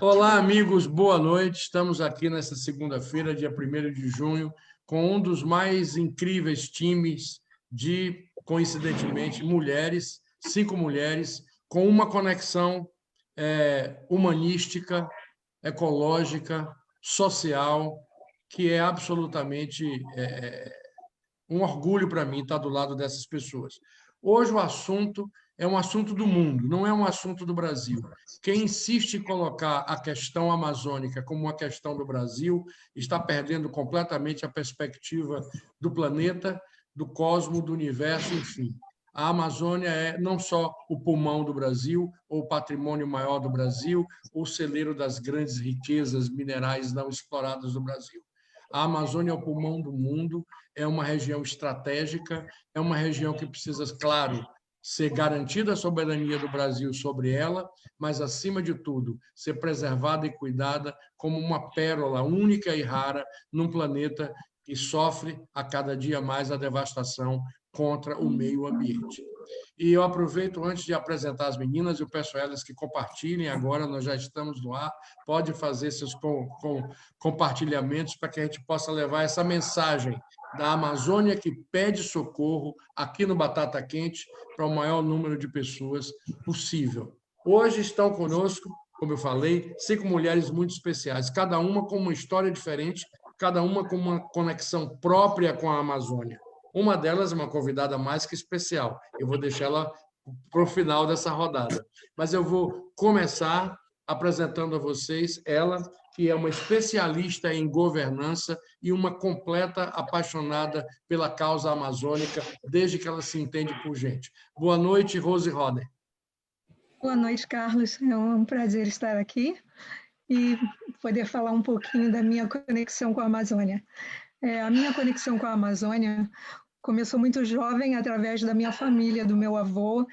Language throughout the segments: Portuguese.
Olá, amigos, boa noite. Estamos aqui nesta segunda-feira, dia 1º de junho, com um dos mais incríveis times de, coincidentemente, mulheres, 5 mulheres, com uma conexão humanística, ecológica, social, que é absolutamente um orgulho para mim estar do lado dessas pessoas. Hoje o assunto é um assunto do mundo, não é um assunto do Brasil. Quem insiste em colocar a questão amazônica como uma questão do Brasil está perdendo completamente a perspectiva do planeta, do cosmos, do universo, enfim. A Amazônia é não só o pulmão do Brasil, ou o patrimônio maior do Brasil, ou o celeiro das grandes riquezas minerais não exploradas do Brasil. A Amazônia é o pulmão do mundo, é uma região estratégica, é uma região que precisa, claro, ser garantida a soberania do Brasil sobre ela, mas, acima de tudo, ser preservada e cuidada como uma pérola única e rara num planeta que sofre a cada dia mais a devastação contra o meio ambiente. E eu aproveito, antes de apresentar as meninas, eu peço a elas que compartilhem agora, nós já estamos no ar, pode fazer seus compartilhamentos para que a gente possa levar essa mensagem da Amazônia que pede socorro aqui no Batata Quente para o maior número de pessoas possível. Hoje estão conosco, como eu falei, 5 mulheres muito especiais, cada uma com uma história diferente, cada uma com uma conexão própria com a Amazônia. Uma delas é uma convidada mais que especial. Eu vou deixar ela para o final dessa rodada. Mas eu vou começar apresentando a vocês ela, que é uma especialista em governança e uma completa apaixonada pela causa amazônica, desde que ela se entende por gente. Boa noite, Rose Roder. Boa noite, Carlos. É um prazer estar aqui e poder falar um pouquinho da minha conexão com a Amazônia. A minha conexão com a Amazônia começou muito jovem, através da minha família, do meu avô,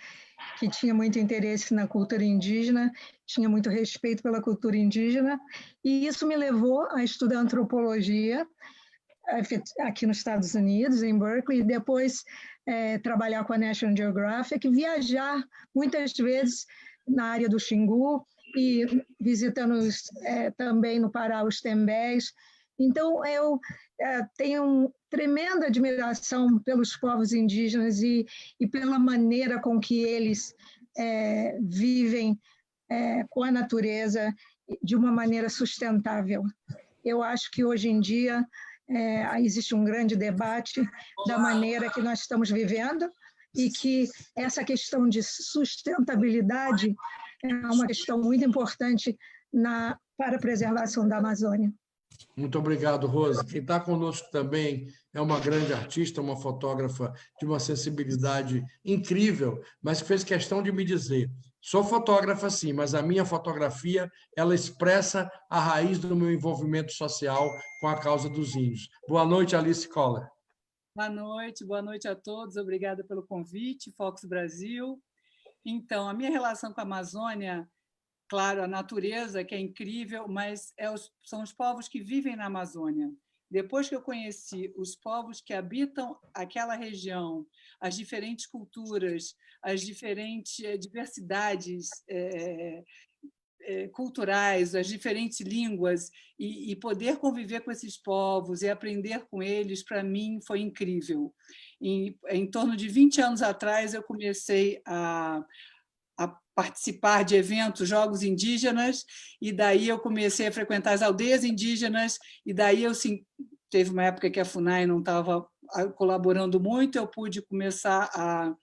que tinha muito interesse na cultura indígena, tinha muito respeito pela cultura indígena, e isso me levou a estudar antropologia aqui nos Estados Unidos, em Berkeley, e depois trabalhar com a National Geographic, viajar muitas vezes na área do Xingu e visitando também no Pará os Tembés. Então, eu tenho tremenda admiração pelos povos indígenas e pela maneira com que eles vivem com a natureza de uma maneira sustentável. Eu acho que hoje em dia existe um grande debate da maneira que nós estamos vivendo e que essa questão de sustentabilidade é uma questão muito importante para a preservação da Amazônia. Muito obrigado, Rose. Quem está conosco também é uma grande artista, uma fotógrafa de uma sensibilidade incrível, mas que fez questão de me dizer: sou fotógrafa, sim, mas a minha fotografia ela expressa a raiz do meu envolvimento social com a causa dos índios. Boa noite, Alice Coller. Boa noite a todos. Obrigada pelo convite, Fox Brasil. Então, a minha relação com a Amazônia, claro, a natureza, que é incrível, mas são os povos que vivem na Amazônia. Depois que eu conheci os povos que habitam aquela região, as diferentes culturas, as diferentes diversidades culturais, as diferentes línguas, e poder conviver com esses povos e aprender com eles, para mim, foi incrível. Em torno de 20 anos atrás, eu comecei a participar de eventos, jogos indígenas, e daí eu comecei a frequentar as aldeias indígenas, e daí teve uma época que a FUNAI não estava colaborando muito, eu pude começar a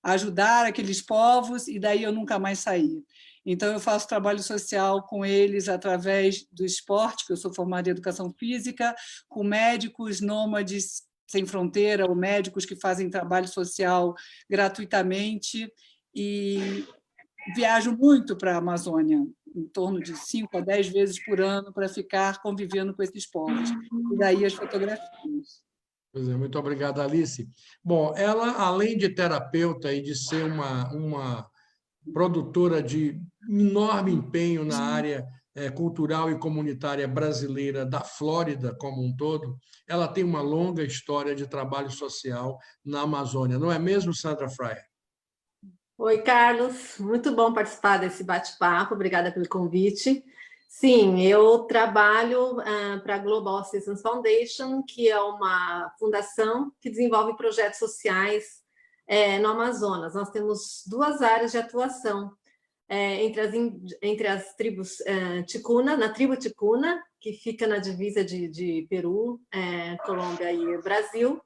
ajudar aqueles povos, e daí eu nunca mais saí. Então, eu faço trabalho social com eles através do esporte, que eu sou formada em educação física, com médicos nômades sem fronteira, ou médicos que fazem trabalho social gratuitamente, e viajo muito para a Amazônia, em torno de 5 a 10 vezes por ano, para ficar convivendo com esses povos. E daí as fotografias. Pois é, muito obrigado, Alice. Bom, ela, além de terapeuta e de ser uma produtora de enorme empenho na área cultural e comunitária brasileira da Flórida como um todo, ela tem uma longa história de trabalho social na Amazônia. Não é mesmo, Sandra Fryer? Oi, Carlos. Muito bom participar desse bate-papo. Obrigada pelo convite. Sim, eu trabalho para a Global Citizens Foundation, que é uma fundação que desenvolve projetos sociais no Amazonas. Nós temos 2 áreas de atuação entre as tribos Ticuna, na tribo Ticuna, que fica na divisa de Peru, Colômbia e Brasil,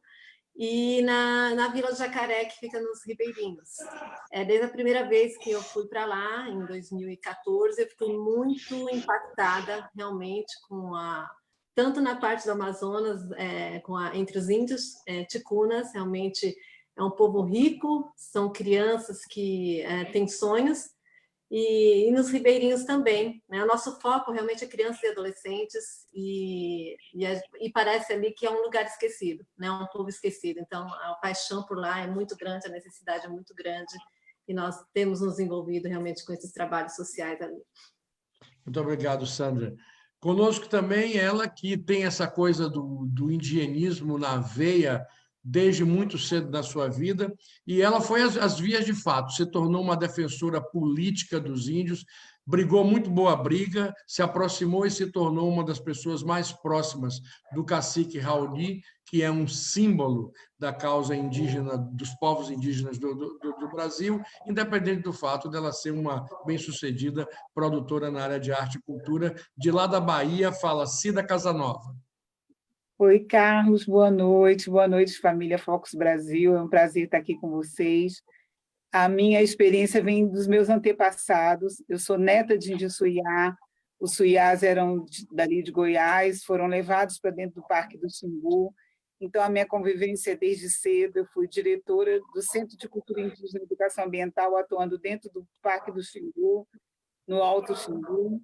e na Vila do Jacaré, que fica nos Ribeirinhos. Desde a primeira vez que eu fui para lá, em 2014, eu fiquei muito impactada, realmente, tanto na parte do Amazonas, entre os índios ticunas, realmente é um povo rico, são crianças que têm sonhos, e nos ribeirinhos também, né? O nosso foco realmente é crianças e adolescentes, e parece ali que é um lugar esquecido, né? Um povo esquecido. Então, a paixão por lá é muito grande, a necessidade é muito grande, e nós temos nos envolvido realmente com esses trabalhos sociais ali. Muito obrigado, Sandra. Conosco também ela que tem essa coisa do indigenismo na veia desde muito cedo na sua vida, e ela foi às vias de fato, se tornou uma defensora política dos índios, brigou muito boa briga, se aproximou e se tornou uma das pessoas mais próximas do cacique Raoni, que é um símbolo da causa indígena, dos povos indígenas do Brasil, independente do fato dela ser uma bem-sucedida produtora na área de arte e cultura. De lá da Bahia, fala Cida Casanova. Oi, Carlos, boa noite, família Focus Brasil, é um prazer estar aqui com vocês. A minha experiência vem dos meus antepassados, eu sou neta de índio Suiá, os Suiás eram dali de Goiás, foram levados para dentro do Parque do Xingu, então a minha convivência é desde cedo, eu fui diretora do Centro de Cultura Indígena e Educação Ambiental, atuando dentro do Parque do Xingu, no Alto Xingu,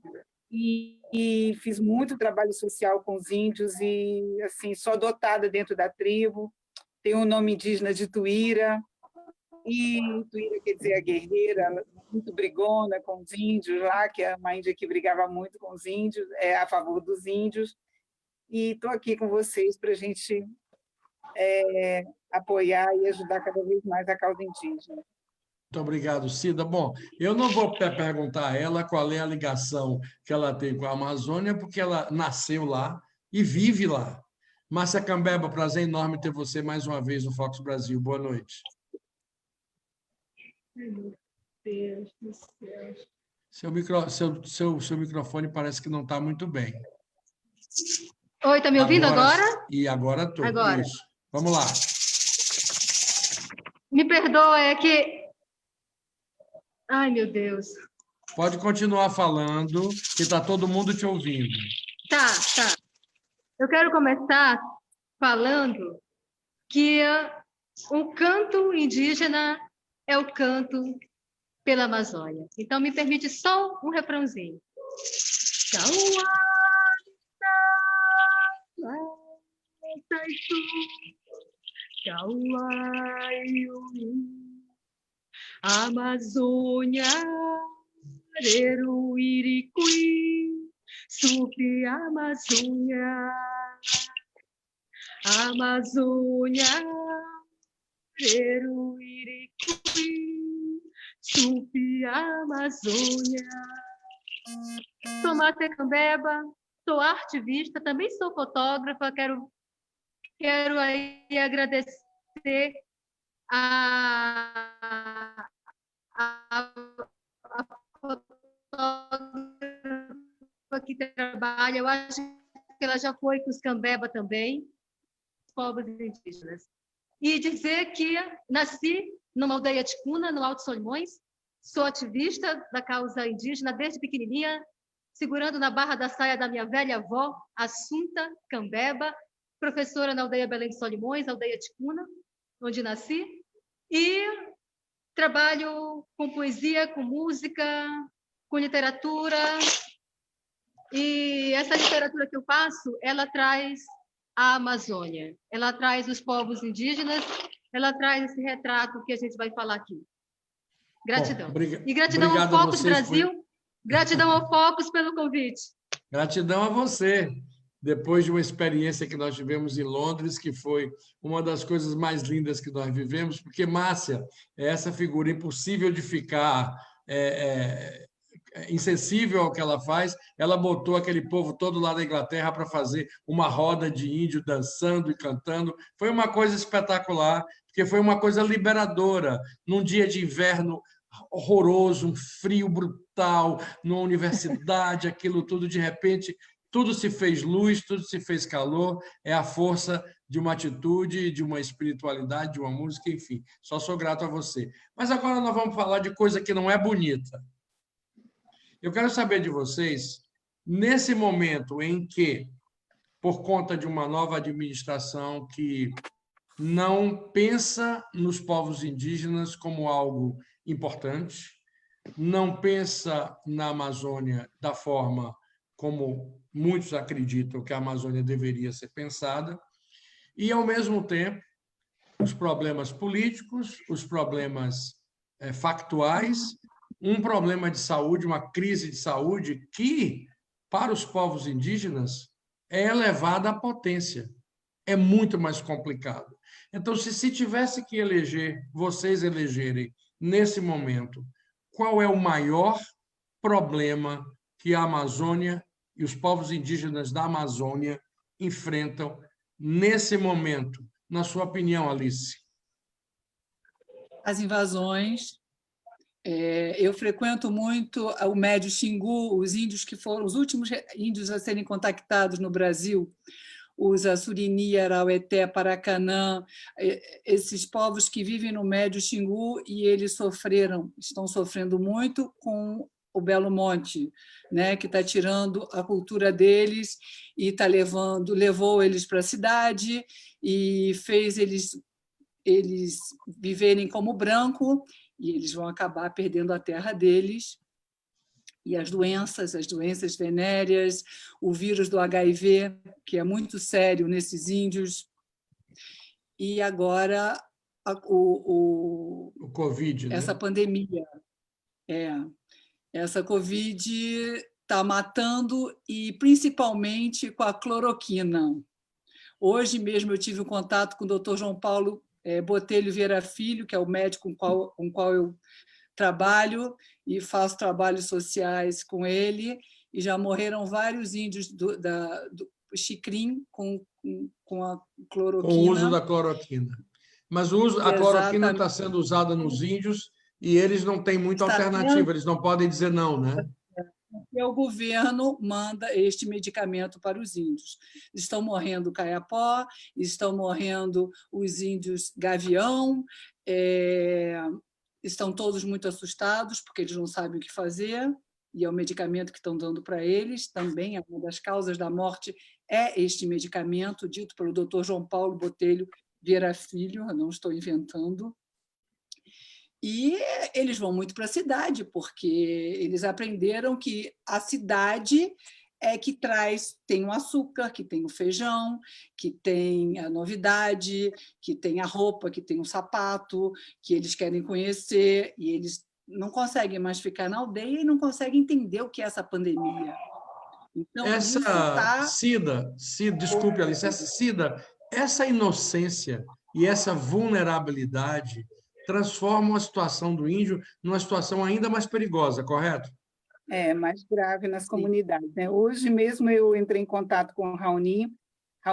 e fiz muito trabalho social com os índios e assim sou adotada dentro da tribo. Tenho o nome indígena de Tuíra, e Tuíra quer dizer a guerreira, muito brigona com os índios lá, que é uma índia que brigava muito com os índios, a favor dos índios. E estou aqui com vocês para a gente apoiar e ajudar cada vez mais a causa indígena. Muito obrigado, Cida. Bom, eu não vou perguntar a ela qual é a ligação que ela tem com a Amazônia, porque ela nasceu lá e vive lá. Márcia Cambeba, prazer enorme ter você mais uma vez no Fox Brasil. Boa noite. Meu Deus do céu. Seu microfone parece que não está muito bem. Oi, está me ouvindo agora? E agora estou. Agora. Isso. Vamos lá. Me perdoa, é que... Ai, meu Deus. Pode continuar falando, que está todo mundo te ouvindo. Tá. Eu quero começar falando que o canto indígena é o canto pela Amazônia. Então, me permite só um refrãozinho. Amazônia, Eruiricui, Supi Amazônia, Amazônia, Eruiricui, Supi Amazônia. Sou Márcia Cambeba, sou ativista, também sou fotógrafa, quero aí agradecer a fotógrafa que trabalha, eu acho que ela já foi com os Cambeba também, povos indígenas. E dizer que nasci numa aldeia ticuna, no Alto Solimões, sou ativista da causa indígena desde pequenininha, segurando na barra da saia da minha velha avó, Assunta Cambeba, professora na aldeia Belém de Solimões, aldeia ticuna, onde nasci, e trabalho com poesia, com música, com literatura, e essa literatura que eu faço, ela traz a Amazônia, ela traz os povos indígenas, ela traz esse retrato que a gente vai falar aqui. Gratidão. Bom, e gratidão ao Focus Brasil, gratidão ao Focus pelo convite. Gratidão a você. depois de uma experiência que nós tivemos em Londres, que foi uma das coisas mais lindas que nós vivemos, porque Márcia é essa figura impossível de ficar insensível ao que ela faz. Ela botou aquele povo todo lá da Inglaterra para fazer uma roda de índio dançando e cantando. Foi uma coisa espetacular, porque foi uma coisa liberadora. Num dia de inverno horroroso, um frio brutal, numa universidade, aquilo tudo, de repente, tudo se fez luz, tudo se fez calor. É a força de uma atitude, de uma espiritualidade, de uma música, enfim. Só sou grato a você. Mas agora nós vamos falar de coisa que não é bonita. Eu quero saber de vocês, nesse momento em que, por conta de uma nova administração que não pensa nos povos indígenas como algo importante, não pensa na Amazônia da forma como muitos acreditam que a Amazônia deveria ser pensada, e, ao mesmo tempo, os problemas políticos, os problemas factuais, um problema de saúde, uma crise de saúde que, para os povos indígenas, é elevada à potência. É muito mais complicado. Então, se tivesse que eleger, vocês elegerem, nesse momento, qual é o maior problema que a Amazônia e os povos indígenas da Amazônia enfrentam nesse momento, na sua opinião, Alice? As invasões. Eu frequento muito o Médio Xingu, os índios que foram os últimos índios a serem contactados no Brasil, os Assurini, Araueté, Paracanã, esses povos que vivem no Médio Xingu, e eles estão sofrendo muito com o Belo Monte, né, que está tirando a cultura deles e levou eles para a cidade e fez eles viverem como branco, e eles vão acabar perdendo a terra deles. E as doenças venéreas, o vírus do HIV, que é muito sério nesses índios, e agora o Covid, né? Essa pandemia. Essa Covid está matando, e principalmente com a cloroquina. Hoje mesmo eu tive um contato com o Dr. João Paulo Botelho Vieira Filho, que é o médico com o qual eu trabalho e faço trabalhos sociais com ele, e já morreram vários índios do Xicrim com a cloroquina. Com o uso da cloroquina. Mas a cloroquina está sendo usada nos índios e eles não têm muita alternativa, eles não podem dizer não, né? Porque o governo manda este medicamento para os índios. Estão morrendo caiapó, estão morrendo os índios gavião, estão todos muito assustados porque eles não sabem o que fazer, e é o medicamento que estão dando para eles. Também é uma das causas da morte é este medicamento, dito pelo Dr. João Paulo Botelho Vieira Filho, eu não estou inventando. E eles vão muito para a cidade, porque eles aprenderam que a cidade é que tem o açúcar, que tem o feijão, que tem a novidade, que tem a roupa, que tem o sapato, que eles querem conhecer, e eles não conseguem mais ficar na aldeia e não conseguem entender o que é essa pandemia. Então, desculpe, Alice, essa inocência e essa vulnerabilidade transformam a situação do índio numa situação ainda mais perigosa, correto? Mais grave nas comunidades, né? Hoje mesmo eu entrei em contato com o Raoni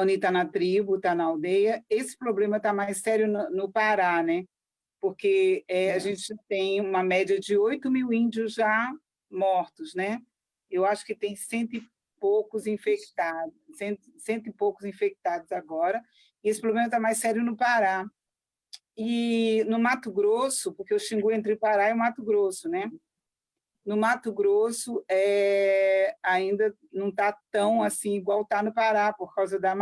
está na tribo, está na aldeia. Esse problema está mais sério no Pará, né? Porque a gente tem uma média de 8 mil índios já mortos, né? Eu acho que tem cento e poucos infectados agora, e esse problema está mais sério no Pará. E no Mato Grosso, porque o Xingu entre o Pará e o Mato Grosso, né? No Mato Grosso ainda não está tão assim igual está no Pará, por causa da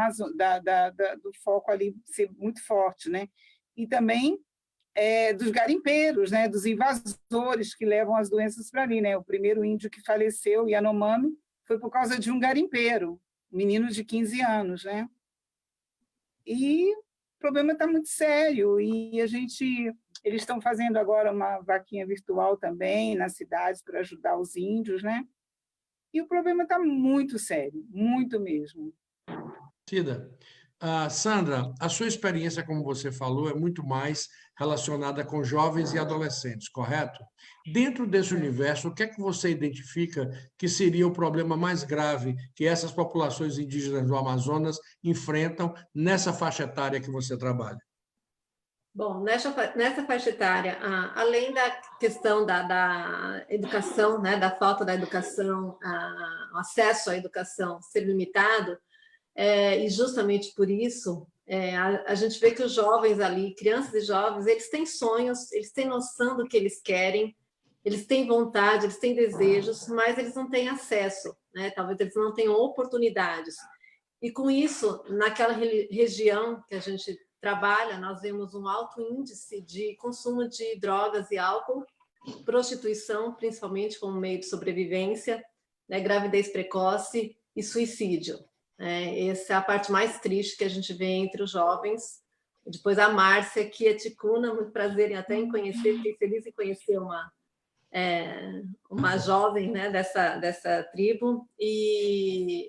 do foco ali ser muito forte, né? E também dos garimpeiros, né? Dos invasores que levam as doenças para ali, né? O primeiro índio que faleceu, Yanomami, foi por causa de um garimpeiro, um menino de 15 anos, né? E o problema está muito sério, e eles estão fazendo agora uma vaquinha virtual também nas cidades para ajudar os índios, né? E o problema está muito sério, muito mesmo. Cida, Sandra, a sua experiência, como você falou, é muito mais relacionada com jovens e adolescentes, correto? Dentro desse universo, o que é que você identifica que seria o problema mais grave que essas populações indígenas do Amazonas enfrentam nessa faixa etária que você trabalha? Bom, nessa faixa etária, além da questão da educação, né, da falta da educação, o acesso à educação ser limitado, e justamente por isso, a gente vê que os jovens ali, crianças e jovens, eles têm sonhos, eles têm noção do que eles querem, eles têm vontade, eles têm desejos, mas eles não têm acesso, né? Talvez eles não tenham oportunidades. E com isso, naquela região que a gente trabalha, nós vemos um alto índice de consumo de drogas e álcool, prostituição, principalmente como meio de sobrevivência, né? Gravidez precoce e suicídio. Essa é a parte mais triste que a gente vê entre os jovens. Depois a Márcia, que é ticuna, muito prazer até em conhecer, fiquei feliz em conhecer uma jovem, né, dessa tribo,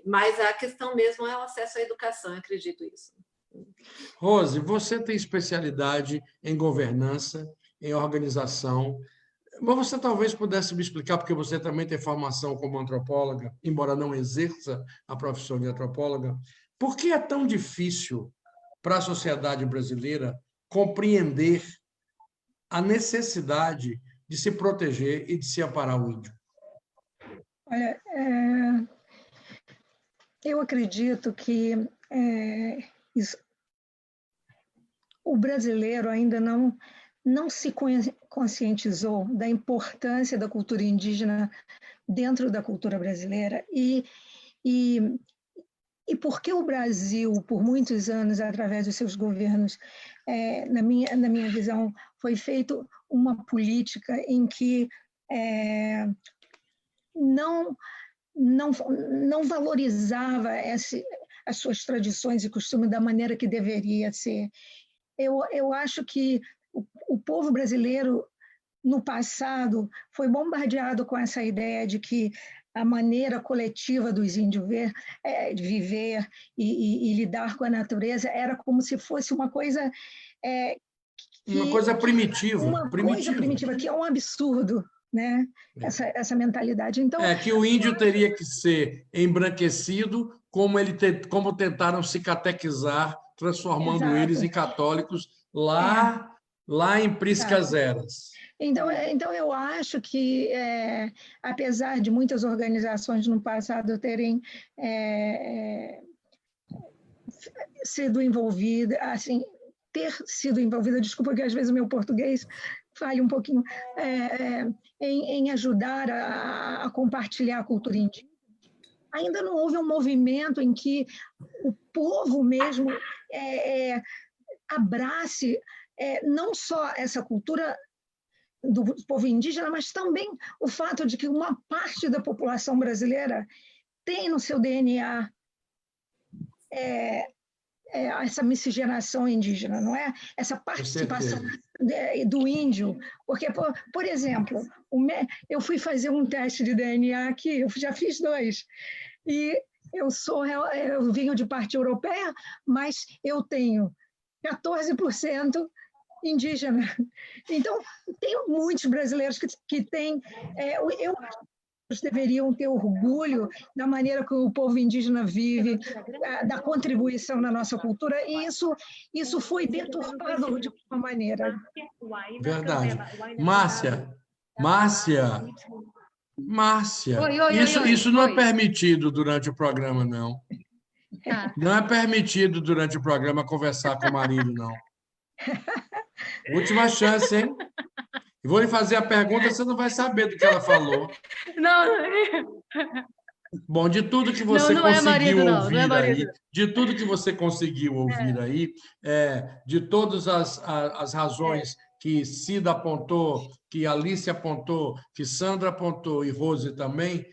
mas a questão mesmo é o acesso à educação, eu acredito isso. Rose, você tem especialidade em governança, em organização, mas você talvez pudesse me explicar, porque você também tem formação como antropóloga, embora não exerça a profissão de antropóloga, por que é tão difícil para a sociedade brasileira compreender a necessidade de se proteger e de se amparar o índio? Olha, eu acredito que o brasileiro ainda não se conscientizou da importância da cultura indígena dentro da cultura brasileira e porque o Brasil, por muitos anos, através dos seus governos, na minha visão, foi feito uma política em que não valorizava as suas tradições e costumes da maneira que deveria ser. Eu acho que o povo brasileiro, no passado, foi bombardeado com essa ideia de que a maneira coletiva dos índios de viver e lidar com a natureza era como se fosse uma coisa... uma coisa primitiva. Coisa primitiva, que é um absurdo, né? Essa mentalidade. Então, que o índio teria que ser embranquecido, como tentaram se catequizar, transformando Exato. eles em católicos lá em Priscas Eras. Então, eu acho que, apesar de muitas organizações no passado terem sido envolvidas, assim, desculpa que às vezes o meu português falha um pouquinho, em ajudar a compartilhar a cultura indígena, ainda não houve um movimento em que o povo mesmo abrace não só essa cultura do povo indígena, mas também o fato de que uma parte da população brasileira tem no seu DNA essa miscigenação indígena, não é? Essa participação do índio. Porque, por exemplo, eu fui fazer um teste de DNA aqui, eu já fiz 2, e eu venho de parte europeia, mas eu tenho 14% indígena. Então, tem muitos brasileiros que têm... eu acho que eles deveriam ter orgulho da maneira que o povo indígena vive, da contribuição na nossa cultura, e isso foi deturpado de uma maneira. Verdade. Márcia, isso não é permitido durante o programa, não. Não é permitido durante o programa conversar com o marido, não. Última chance, hein? Vou lhe fazer a pergunta, você não vai saber do que ela falou. Não. Bom, de tudo que você conseguiu ouvir aí, de tudo que você conseguiu ouvir aí, de todas as razões que Cida apontou, que Alice apontou, que Sandra apontou e Rose também,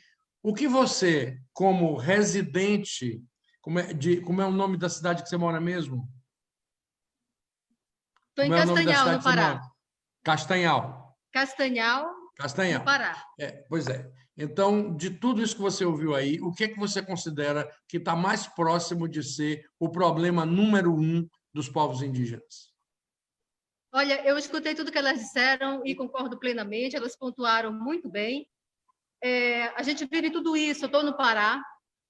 o que você, como residente, como é o nome da cidade que você mora mesmo? Estou em Castanhal, no Pará. Castanhal. Castanhal, Castanha, no Pará. pois é. Então, de tudo isso que você ouviu aí, o que é que você considera que está mais próximo de ser o problema número 1 dos povos indígenas? Olha, eu escutei tudo que elas disseram e concordo plenamente, elas pontuaram muito bem. A gente vive tudo isso, eu estou no Pará,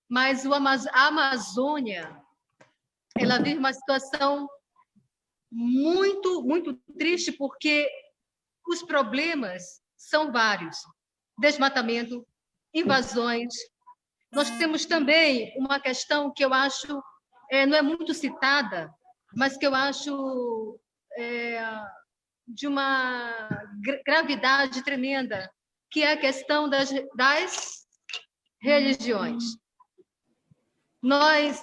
mas a Amazônia, ela vive uma situação muito, muito triste, porque os problemas são vários. Desmatamento, invasões. Nós temos também uma questão que eu acho, não é muito citada, mas que eu acho de uma gravidade tremenda, que é a questão das religiões. Nós,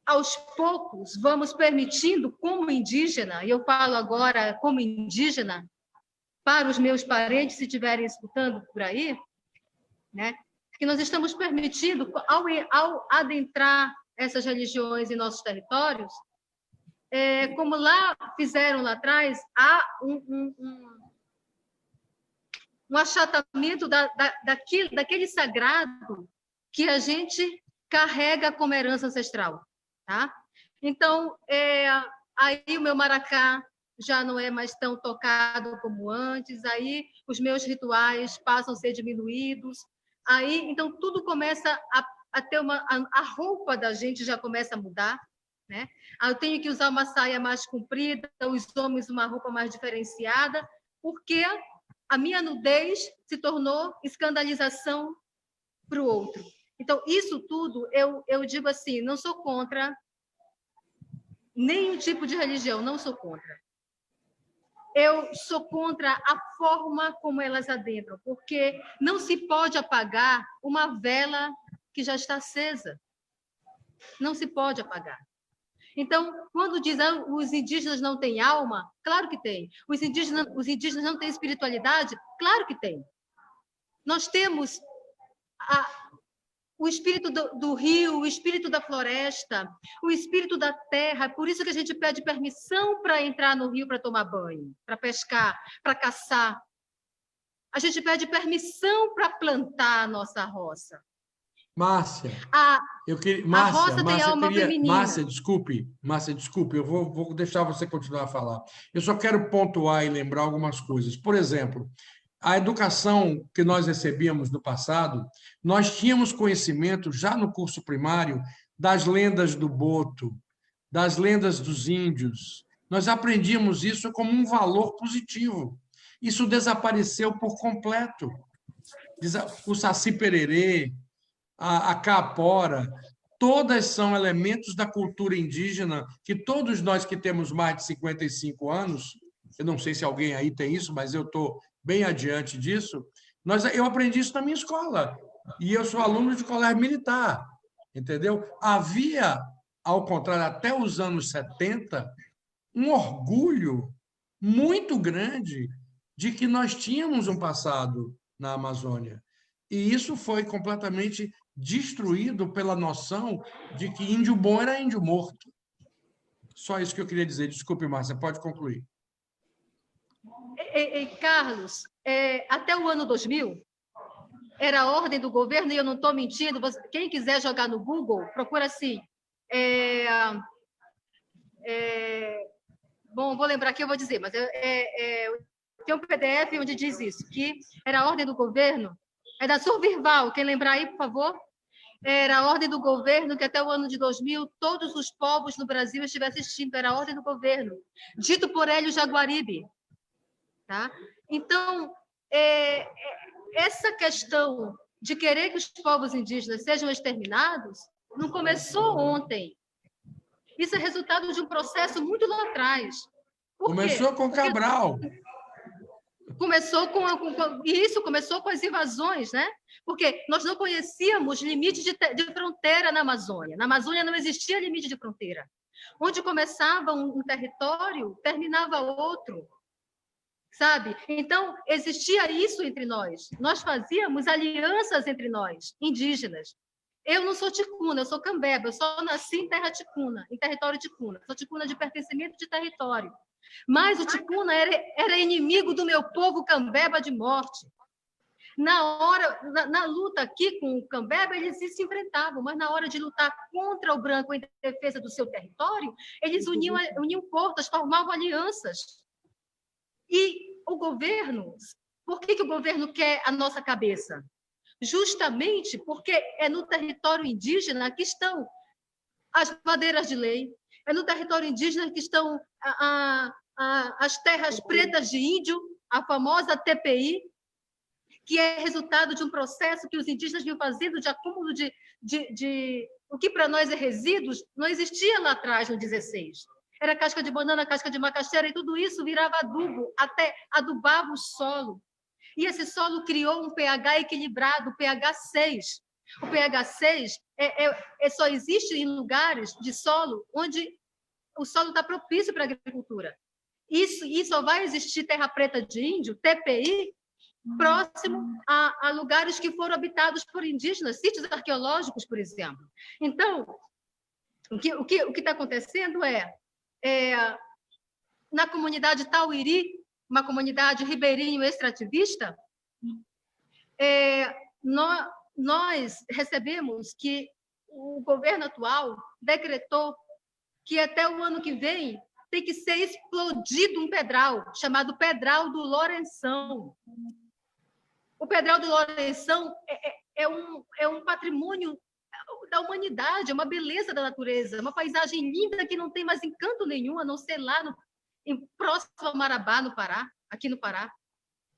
aos poucos, vamos permitindo, como indígena, e eu falo agora como indígena, para os meus parentes, se estiverem escutando por aí, né, que nós estamos permitindo, ao adentrar essas religiões em nossos territórios, como fizeram lá atrás, há um achatamento daquele sagrado que a gente carrega como herança ancestral. Tá? Então, aí o meu maracá já não é mais tão tocado como antes, aí os meus rituais passam a ser diminuídos, aí então tudo começa a ter a roupa da gente já começa a mudar, né? Eu tenho que usar uma saia mais comprida, os homens uma roupa mais diferenciada, porque a minha nudez se tornou escandalização para o outro. Então, isso tudo, eu digo assim, não sou contra nenhum tipo de religião, não sou contra. Eu sou contra a forma como elas adentram, porque não se pode apagar uma vela que já está acesa. Não se pode apagar. Então, quando dizem os indígenas não têm alma, claro que tem. Os indígenas não têm espiritualidade? Claro que tem. Nós temos o espírito do rio, o espírito da floresta, o espírito da terra. Por isso que a gente pede permissão para entrar no rio para tomar banho, para pescar, para caçar. A gente pede permissão para plantar a nossa roça. Márcia, A Márcia, roça tem alma feminina. Márcia, desculpe, eu vou deixar você continuar a falar. Eu só quero pontuar e lembrar algumas coisas. Por exemplo, a educação que nós recebíamos no passado, nós tínhamos conhecimento já no curso primário das lendas do Boto, das lendas dos índios. Nós aprendíamos isso como um valor positivo. Isso desapareceu por completo. O Saci Pererê, a caapora, todas são elementos da cultura indígena que todos nós que temos mais de 55 anos, eu não sei se alguém aí tem isso, mas eu estou bem adiante disso, eu aprendi isso na minha escola, e eu sou aluno de colégio militar, entendeu? Havia, ao contrário, até os anos 70, um orgulho muito grande de que nós tínhamos um passado na Amazônia. E isso foi completamente destruído pela noção de que índio bom era índio morto. Só isso que eu queria dizer. Desculpe, Márcia, pode concluir. Carlos, até o ano 2000, era a ordem do governo, e eu não estou mentindo, quem quiser jogar no Google, procura assim. Bom, vou lembrar aqui, eu vou dizer, mas tem um PDF onde diz isso, que era a ordem do governo, é da Survival, quem lembrar aí, por favor? Era a ordem do governo que até o ano de 2000 todos os povos no Brasil estivessem extintos, era a ordem do governo, dito por Hélio Jaguaribe. Tá? Então, essa questão de querer que os povos indígenas sejam exterminados não começou ontem. Isso é resultado de um processo muito lá atrás. Começou com Cabral. Começou começou com as invasões, né? Porque nós não conhecíamos limite de fronteira na Amazônia. Na Amazônia não existia limite de fronteira. Onde começava um território, terminava outro. Sabe? Então, existia isso entre nós. Nós fazíamos alianças entre nós, indígenas. Eu não sou ticuna, eu sou cambeba, eu só nasci em terra ticuna, em território ticuna. Sou ticuna de pertencimento de território. Mas o ticuna era inimigo do meu povo cambeba de morte. Na luta aqui com o cambeba, eles se enfrentavam, mas na hora de lutar contra o branco em defesa do seu território, eles uniam forças, formavam alianças. E o governo, por que o governo quer a nossa cabeça? Justamente porque é no território indígena que estão as madeiras de lei, é no território indígena que estão as terras pretas de índio, a famosa TPI, que é resultado de um processo que os indígenas vinham fazendo de acúmulo de o que para nós é resíduos, não existia lá atrás, no 16. Era casca de banana, casca de macaxeira, e tudo isso virava adubo, até adubava o solo. E esse solo criou um pH equilibrado, o pH 6. O pH 6 só existe em lugares de solo onde o solo está propício para a agricultura. E só vai existir terra preta de índio, TPI, próximo a lugares que foram habitados por indígenas, sítios arqueológicos, por exemplo. Então, o que está acontecendo na comunidade Tauiri, uma comunidade ribeirinho extrativista, nós recebemos que o governo atual decretou que até o ano que vem tem que ser explodido um pedral, chamado Pedral do Lourenção. O Pedral do Lourenção é um patrimônio da humanidade, é uma beleza da natureza, uma paisagem linda que não tem mais encanto nenhum, a não ser lá próximo a Marabá, no Pará, aqui no Pará.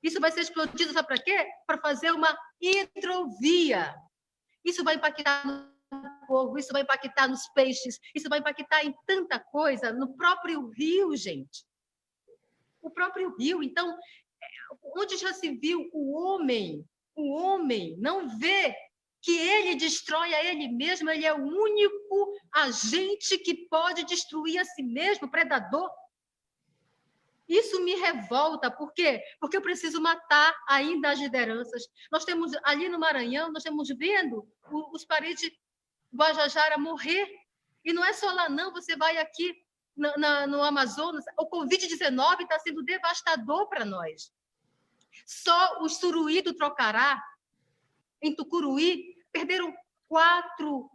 Isso vai ser explodido, sabe para quê? Para fazer uma hidrovia. Isso vai impactar no povo, isso vai impactar nos peixes, isso vai impactar em tanta coisa, no próprio rio, gente. O próprio rio. Então, onde já se viu o homem não vê que ele destrói a ele mesmo, ele é o único agente que pode destruir a si mesmo, predador. Isso me revolta, por quê? Porque eu preciso matar ainda as lideranças. Nós temos, ali no Maranhão, nós estamos vendo os parentes Guajajara morrer. E não é só lá, não, você vai aqui no Amazonas, o Covid-19 está sendo devastador para nós. Só os Suruí do Trocará, em Tucuruí, perderam 4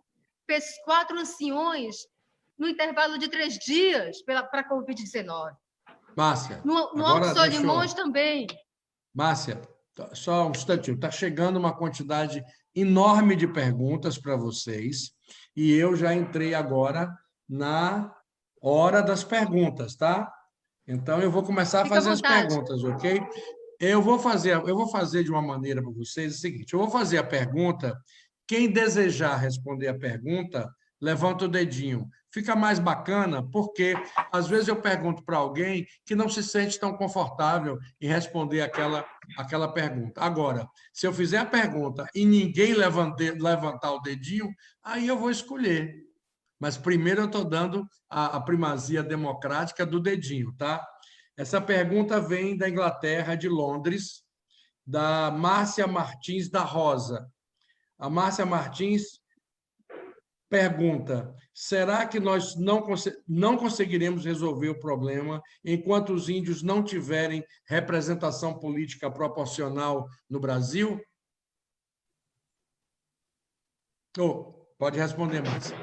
anciões no intervalo de 3 dias para a Covid-19. Márcia, No Alto Solimões também. Márcia, só um instantinho. Está chegando uma quantidade enorme de perguntas para vocês e eu já entrei agora na hora das perguntas, tá? Então, eu vou começar a fazer as perguntas, ok? Eu vou fazer de uma maneira para vocês o seguinte, eu vou fazer a pergunta, quem desejar responder a pergunta, levanta o dedinho. Fica mais bacana, porque às vezes eu pergunto para alguém que não se sente tão confortável em responder aquela pergunta. Agora, se eu fizer a pergunta e ninguém levantar o dedinho, aí eu vou escolher. Mas primeiro eu estou dando a primazia democrática do dedinho, tá? Essa pergunta vem da Inglaterra, de Londres, da Márcia Martins da Rosa. A Márcia Martins pergunta: será que nós não conseguiremos resolver o problema enquanto os índios não tiverem representação política proporcional no Brasil? Pode responder, Márcia.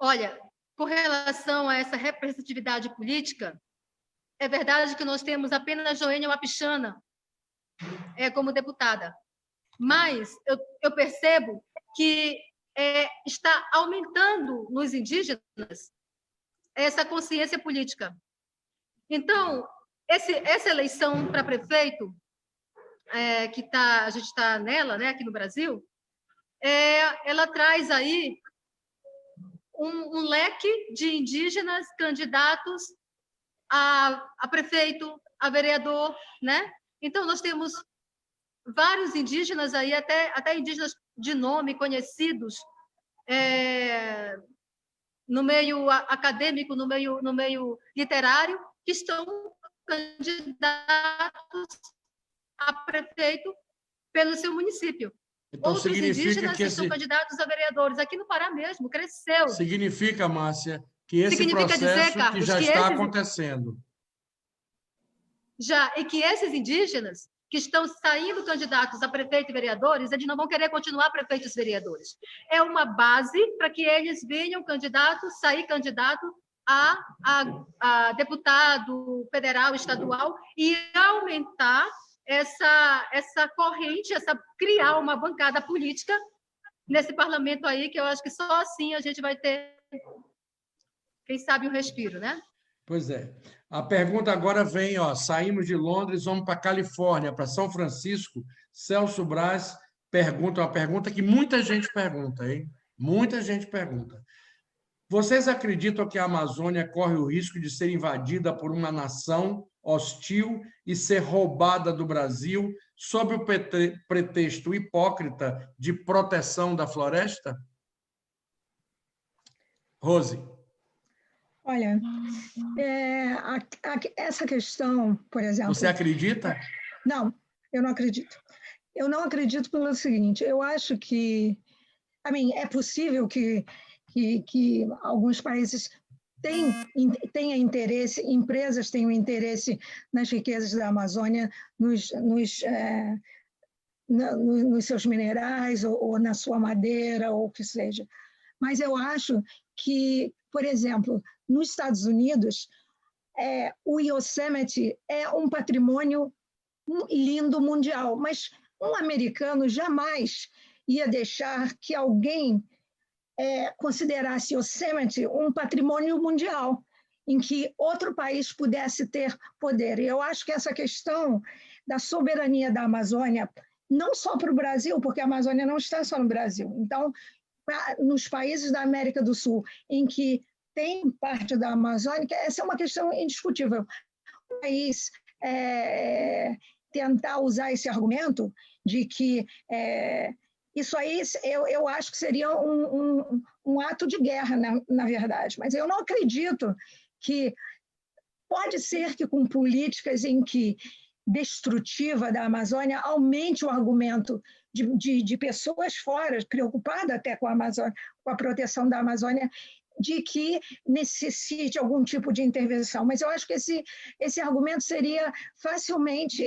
Olha, com relação a essa representatividade política, é verdade que nós temos apenas Joênia Wapichana como deputada, mas eu percebo que está aumentando nos indígenas essa consciência política. Então, essa eleição para prefeito, a gente está nela, né, aqui no Brasil, ela traz aí um leque de indígenas candidatos a prefeito, a vereador, né? Então, nós temos vários indígenas aí, até indígenas de nome conhecidos no meio acadêmico, no meio literário, que estão candidatos a prefeito pelo seu município. Então, outros indígenas estão candidatos a vereadores. Aqui no Pará mesmo, cresceu. Significa, Márcia, que esse Significa processo dizer, que Carlos, já que está esses- acontecendo. e que esses indígenas que estão saindo candidatos a prefeito e vereadores, eles não vão querer continuar prefeitos e vereadores. É uma base para que eles venham sair candidato a deputado federal, estadual, e aumentar essa corrente, criar uma bancada política nesse parlamento aí, que eu acho que só assim a gente vai ter, quem sabe, um respiro, né? Pois é. A pergunta agora vem, ó, saímos de Londres, vamos para Califórnia, para São Francisco. Celso Braz pergunta uma pergunta que muita gente pergunta, hein? Muita gente pergunta. Vocês acreditam que a Amazônia corre o risco de ser invadida por uma nação hostil e ser roubada do Brasil sob o pretexto hipócrita de proteção da floresta? Rose. Olha, essa questão, por exemplo... Você acredita? Não, eu não acredito. Eu não acredito pelo seguinte, eu acho que... é possível que alguns países tenham interesse, empresas tenham interesse nas riquezas da Amazônia, nos seus minerais, ou na sua madeira, ou o que seja. Mas eu acho que, por exemplo, nos Estados Unidos, o Yosemite é um patrimônio lindo mundial, mas um americano jamais ia deixar que alguém considerasse Yosemite um patrimônio mundial, em que outro país pudesse ter poder. E eu acho que essa questão da soberania da Amazônia, não só para o Brasil, porque a Amazônia não está só no Brasil. Então, nos países da América do Sul, em que tem parte da Amazônia, essa é uma questão indiscutível. O país tentar usar esse argumento de que isso aí eu acho que seria um ato de guerra, na verdade. Mas eu não acredito que... Pode ser que com políticas em que destrutiva da Amazônia aumente o argumento de pessoas fora, preocupadas até com a Amazônia, com a proteção da Amazônia, de que necessite algum tipo de intervenção. Mas eu acho que esse argumento seria facilmente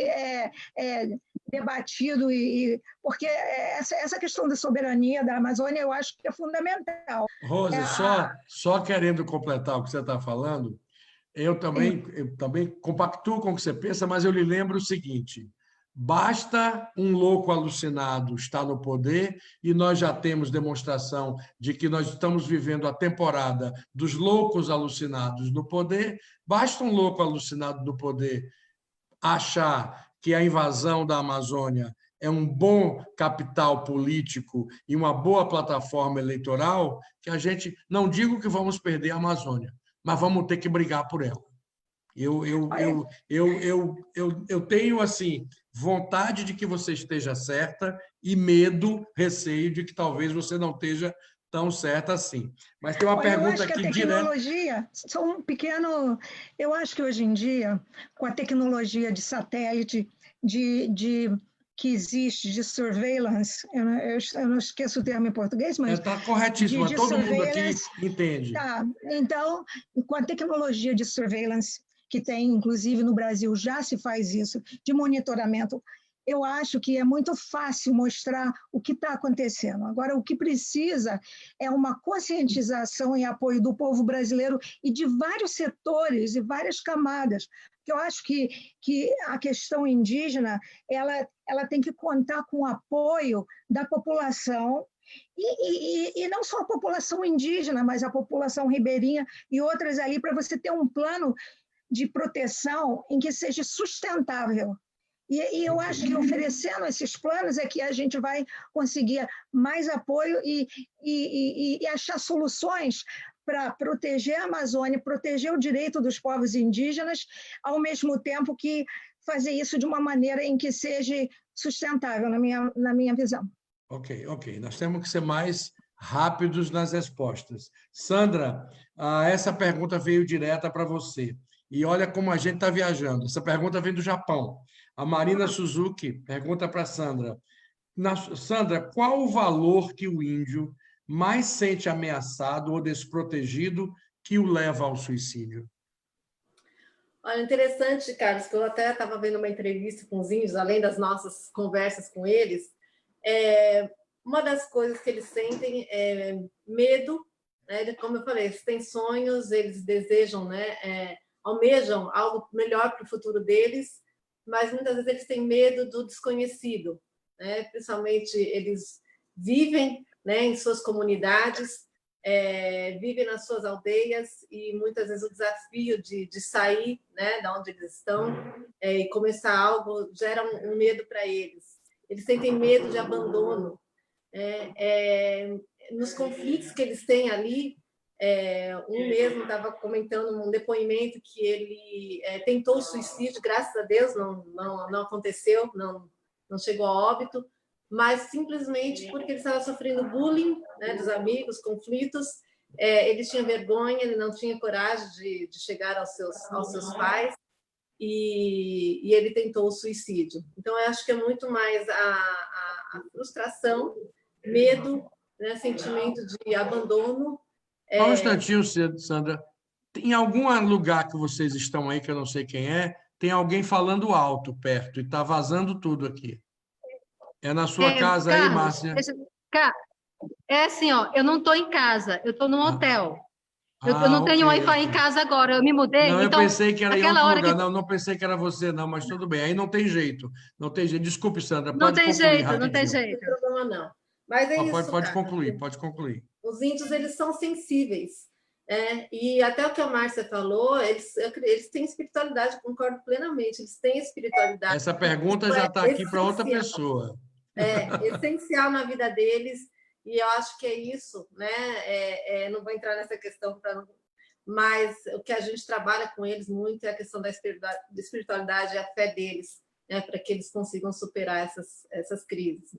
debatido, porque essa questão da soberania da Amazônia eu acho que é fundamental. Rose, só querendo completar o que você está falando, eu também compactuo com o que você pensa, mas eu lhe lembro o seguinte: basta um louco alucinado estar no poder, e nós já temos demonstração de que nós estamos vivendo a temporada dos loucos alucinados no poder. Basta um louco alucinado no poder achar que a invasão da Amazônia é um bom capital político e uma boa plataforma eleitoral, que a gente, não digo que vamos perder a Amazônia, mas vamos ter que brigar por ela. Eu tenho assim vontade de que você esteja certa e medo, receio de que talvez você não esteja tão certa assim. Mas tem uma pergunta aqui direta. Eu acho que a tecnologia, só um pequeno... Eu acho que hoje em dia, com a tecnologia de satélite, que existe, de surveillance, eu não esqueço o termo em português, mas... Está corretíssimo, todo mundo aqui entende. Tá. Então, com a tecnologia de surveillance, que tem, inclusive no Brasil, já se faz isso, de monitoramento, eu acho que é muito fácil mostrar o que está acontecendo. Agora, o que precisa é uma conscientização e apoio do povo brasileiro e de vários setores e várias camadas. Eu acho que a questão indígena ela tem que contar com o apoio da população, e não só a população indígena, mas a população ribeirinha e outras ali, para você ter um plano de proteção em que seja sustentável. E eu acho que oferecendo esses planos é que a gente vai conseguir mais apoio e achar soluções para proteger a Amazônia, proteger o direito dos povos indígenas, ao mesmo tempo que fazer isso de uma maneira em que seja sustentável, na minha visão. Ok. Nós temos que ser mais rápidos nas respostas. Sandra, essa pergunta veio direta para você. E olha como a gente está viajando. Essa pergunta vem do Japão. A Marina Suzuki pergunta para a Sandra. Sandra, qual o valor que o índio mais sente ameaçado ou desprotegido que o leva ao suicídio? Olha, interessante, Carlos, que eu até estava vendo uma entrevista com os índios, além das nossas conversas com eles, uma das coisas que eles sentem é medo, né? Como eu falei, eles têm sonhos, eles desejam, né? Almejam algo melhor para o futuro deles, mas muitas vezes eles têm medo do desconhecido, né? Principalmente eles vivem, né, em suas comunidades, vivem nas suas aldeias e muitas vezes o desafio de sair, né, da onde eles estão e começar algo gera um medo para eles. Eles sentem medo de abandono. Nos conflitos que eles têm ali, um mesmo estava comentando um depoimento que ele tentou o suicídio, graças a Deus não aconteceu, não chegou a óbito, mas simplesmente porque ele estava sofrendo bullying, né, dos amigos, conflitos, ele tinha vergonha, ele não tinha coragem de chegar aos seus pais, e ele tentou o suicídio. Então, eu acho que é muito mais a frustração, medo, né, sentimento de abandono. Só um instantinho, Sandra. Em algum lugar que vocês estão aí, que eu não sei quem é, tem alguém falando alto perto e está vazando tudo aqui. É na sua casa aí, Carlos, Márcia? é assim, ó, eu não estou em casa, eu estou num hotel. Eu não tenho ok, Wi-Fi em casa agora, eu me mudei. Não, eu então, pensei que era em aquela outro hora lugar. que... Não pensei que era você, não, mas tudo bem. Aí não tem jeito. Não tem jeito. Desculpe, Sandra, Não pode tem concluir jeito, não tem rapidinho. jeito. Não tem problema, não. Mas é isso, Pode cara. concluir, pode concluir. Os índios, eles são sensíveis. E até o que a Márcia falou, eles têm espiritualidade, concordo plenamente, eles têm espiritualidade. Essa pergunta já está aqui para outra pessoa. Essencial na vida deles, e eu acho que é isso, né? Não vou entrar nessa questão, mas o que a gente trabalha com eles muito é a questão da espiritualidade e a fé deles, né? Para que eles consigam superar essas crises.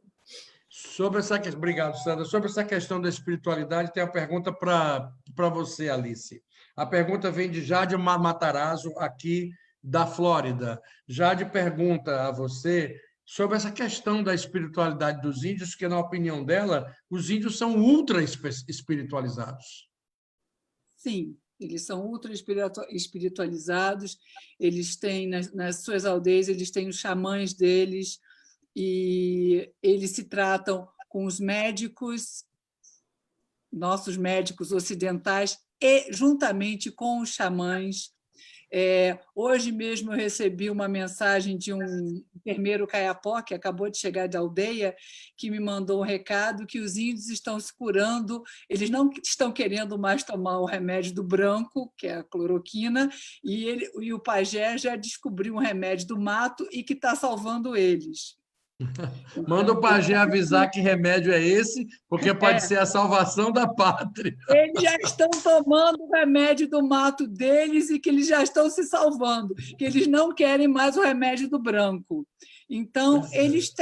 Obrigado, Sandra. Sobre essa questão da espiritualidade, tem uma pergunta para você, Alice. A pergunta vem de Jade Matarazzo, aqui da Flórida. Jade pergunta a você sobre essa questão da espiritualidade dos índios, que, na opinião dela, os índios são ultra espiritualizados. Sim, eles são ultra espiritualizados, eles têm, nas suas aldeias, eles têm os xamãs deles, e eles se tratam com os médicos, nossos médicos ocidentais, e juntamente com os xamãs. Hoje mesmo eu recebi uma mensagem de um enfermeiro caiapó, que acabou de chegar da aldeia, que me mandou um recado que os índios estão se curando, eles não estão querendo mais tomar o remédio do branco, que é a cloroquina, e o pajé já descobriu um remédio do mato e que está salvando eles. Manda o pajé avisar que remédio é esse, porque pode ser a salvação da pátria. Eles já estão tomando o remédio do mato deles e que eles já estão se salvando, que eles não querem mais o remédio do branco. Então, eles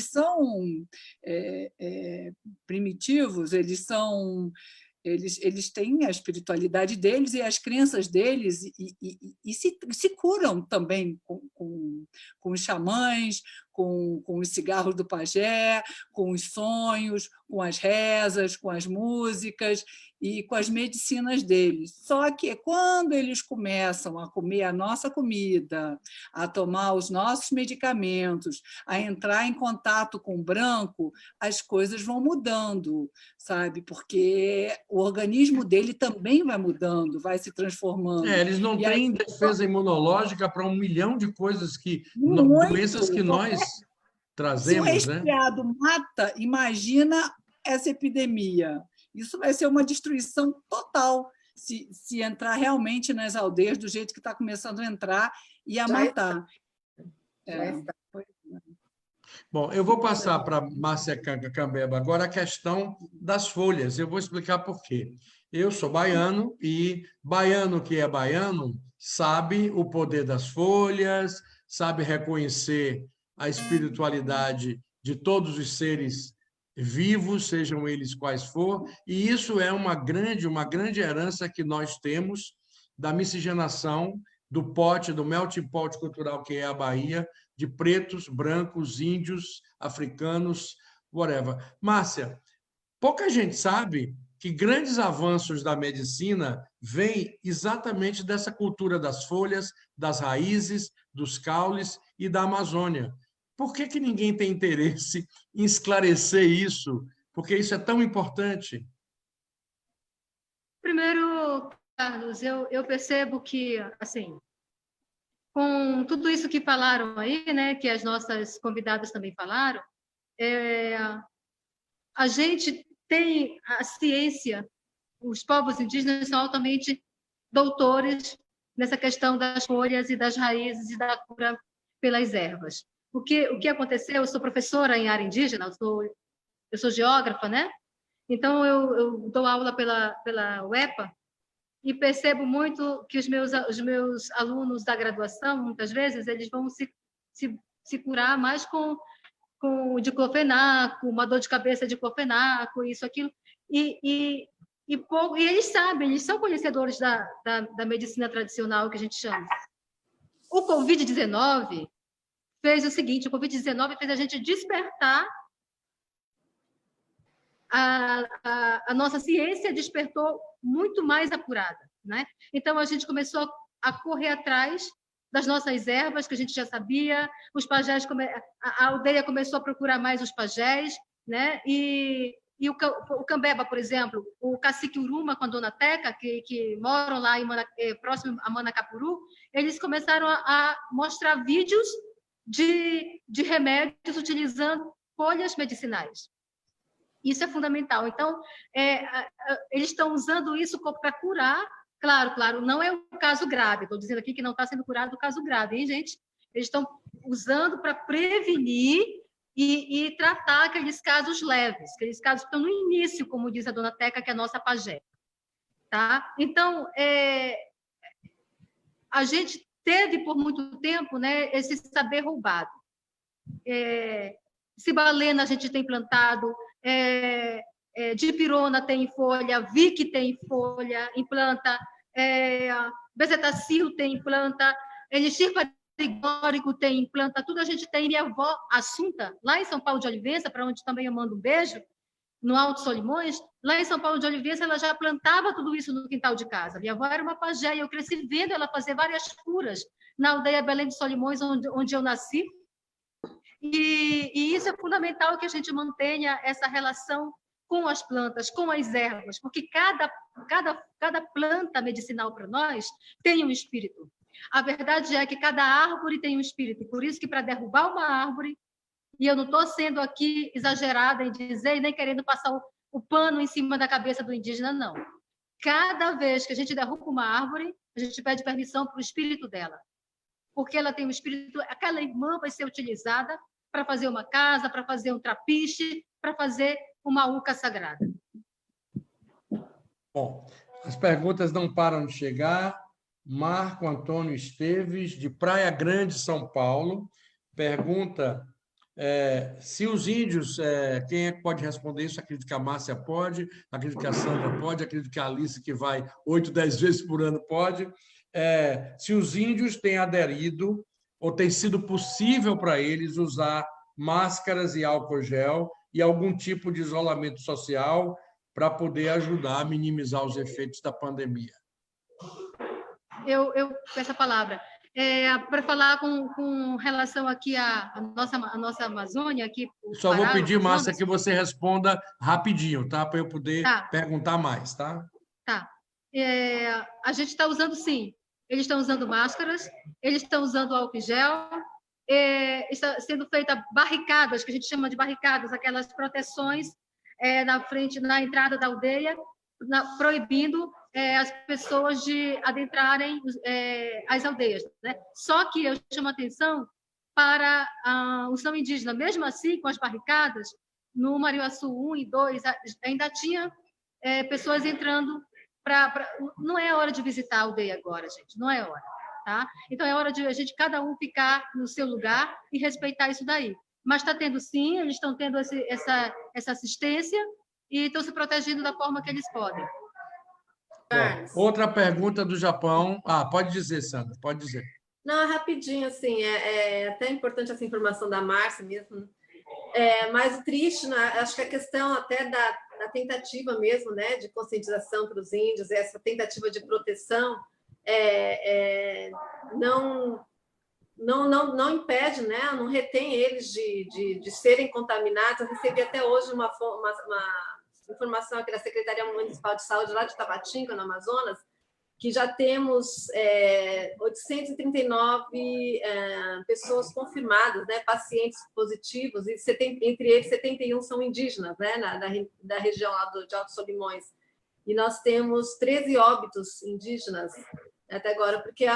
são primitivos, eles têm a espiritualidade deles e as crenças deles e se curam também com os xamãs, com os cigarros do pajé, com os sonhos, com as rezas, com as músicas e com as medicinas deles. Só que quando eles começam a comer a nossa comida, a tomar os nossos medicamentos, a entrar em contato com o branco, as coisas vão mudando, sabe? Porque o organismo dele também vai mudando, vai se transformando. Eles não têm defesa imunológica para 1 milhão de coisas doenças que nós trazemos. Se um resfriado mata, imagina essa epidemia. Isso vai ser uma destruição total se entrar realmente nas aldeias do jeito que está começando a entrar e a matar. Bom, eu vou passar para Márcia Cambeba agora a questão das folhas. Eu vou explicar por quê. Eu sou baiano e baiano que é baiano sabe o poder das folhas, sabe reconhecer a espiritualidade de todos os seres vivos, sejam eles quais for, e isso é uma grande herança que nós temos da miscigenação do melting pot cultural que é a Bahia, de pretos, brancos, índios, africanos, whatever. Márcia, pouca gente sabe que grandes avanços da medicina vêm exatamente dessa cultura das folhas, das raízes, dos caules e da Amazônia. Por que ninguém tem interesse em esclarecer isso? Porque isso é tão importante. Primeiro, Carlos, eu percebo que, assim, com tudo isso que falaram aí, né, que as nossas convidadas também falaram, a gente tem a ciência, os povos indígenas são altamente doutores nessa questão das folhas e das raízes e da cura pelas ervas. O que aconteceu? Eu sou professora em área indígena, eu sou geógrafa, né? Então, eu dou aula pela UEPA e percebo muito que os meus alunos da graduação, muitas vezes, eles vão se curar mais com o diclofenaco, uma dor de cabeça de diclofenaco, isso, aquilo. E eles sabem, eles são conhecedores da medicina tradicional, que a gente chama. O Covid-19 fez o seguinte, o Covid-19 fez a gente despertar, a nossa ciência despertou muito mais apurada, né? Então, a gente começou a correr atrás das nossas ervas, que a gente já sabia, os pajés, a aldeia começou a procurar mais os pajés, né? E o Cambeba, por exemplo, o cacique Uruma com a dona Teca, que moram lá próximo a Manacapuru, eles começaram a mostrar vídeos de remédios utilizando folhas medicinais. Isso é fundamental. Então, eles estão usando isso para curar. Claro, não é um caso grave. Estou dizendo aqui que não está sendo curado o caso grave, hein, gente? Eles estão usando para prevenir e tratar aqueles casos leves, aqueles casos que estão no início, como diz a dona Teca, que é a nossa pajé. Tá? Então, a gente teve, por muito tempo, né, esse saber roubado. Cibalena a gente tem plantado, dipirona tem folha, vique tem folha, implanta, bezetacil tem planta, elixir paregórico tem planta, tudo a gente tem. Minha avó Assunta, lá em São Paulo de Olivença, para onde também eu mando um beijo, no Alto Solimões, lá em São Paulo de Olivença, ela já plantava tudo isso no quintal de casa. Minha avó era uma pajé, e eu cresci vendo ela fazer várias curas na aldeia Belém de Solimões, onde eu nasci. E isso é fundamental, que a gente mantenha essa relação com as plantas, com as ervas, porque cada planta medicinal para nós tem um espírito. A verdade é que cada árvore tem um espírito, por isso que para derrubar uma árvore, e eu não estou sendo aqui exagerada em dizer e nem querendo passar o pano em cima da cabeça do indígena, não. Cada vez que a gente derruba uma árvore, a gente pede permissão para o espírito dela, porque ela tem um espírito, aquela irmã vai ser utilizada para fazer uma casa, para fazer um trapiche, para fazer uma uca sagrada. Bom, as perguntas não param de chegar. Marco Antônio Esteves, de Praia Grande, São Paulo, pergunta se os índios, quem é que pode responder isso? Acredito que a Márcia pode, acredito que a Sandra pode, acredito que a Alice, que vai 8, 10 vezes por ano, pode. Se os índios têm aderido ou tem sido possível para eles usar máscaras e álcool gel e algum tipo de isolamento social para poder ajudar a minimizar os efeitos da pandemia. Eu peço a palavra. Para falar com relação aqui à nossa Amazônia. Aqui, só vou pedir, Márcia, que você responda rapidinho, tá? Para eu poder perguntar mais, tá? Tá. A gente está usando, sim. Eles estão usando máscaras, eles estão usando álcool gel, está sendo feita barricadas, que a gente chama de barricadas, aquelas proteções na frente, na entrada da aldeia, proibindo as pessoas de adentrarem as aldeias, né? Só que eu chamo a atenção para os não indígenas. Mesmo assim, com as barricadas, no Mariuaçu 1 e 2, ainda tinha pessoas entrando. Não é hora de visitar a aldeia agora, gente, não é hora, tá? Então é hora de a gente, cada um, ficar no seu lugar e respeitar isso daí. Mas está tendo, sim, eles estão tendo essa assistência e estão se protegendo da forma que eles podem. Outra pergunta do Japão. Pode dizer, Sandra, pode dizer. Não, rapidinho, assim, é até importante essa informação da Márcia mesmo. Mas o triste, né? Acho que a questão até da na tentativa mesmo, né, de conscientização para os índios, essa tentativa de proteção não impede, né, não retém eles de serem contaminados. Eu recebi até hoje uma informação aqui da Secretaria Municipal de Saúde, lá de Tabatinga, no Amazonas, que já temos 839 pessoas confirmadas, né, pacientes positivos, e entre eles 71 são indígenas, né, da região lá de Alto Solimões. E nós temos 13 óbitos indígenas até agora, porque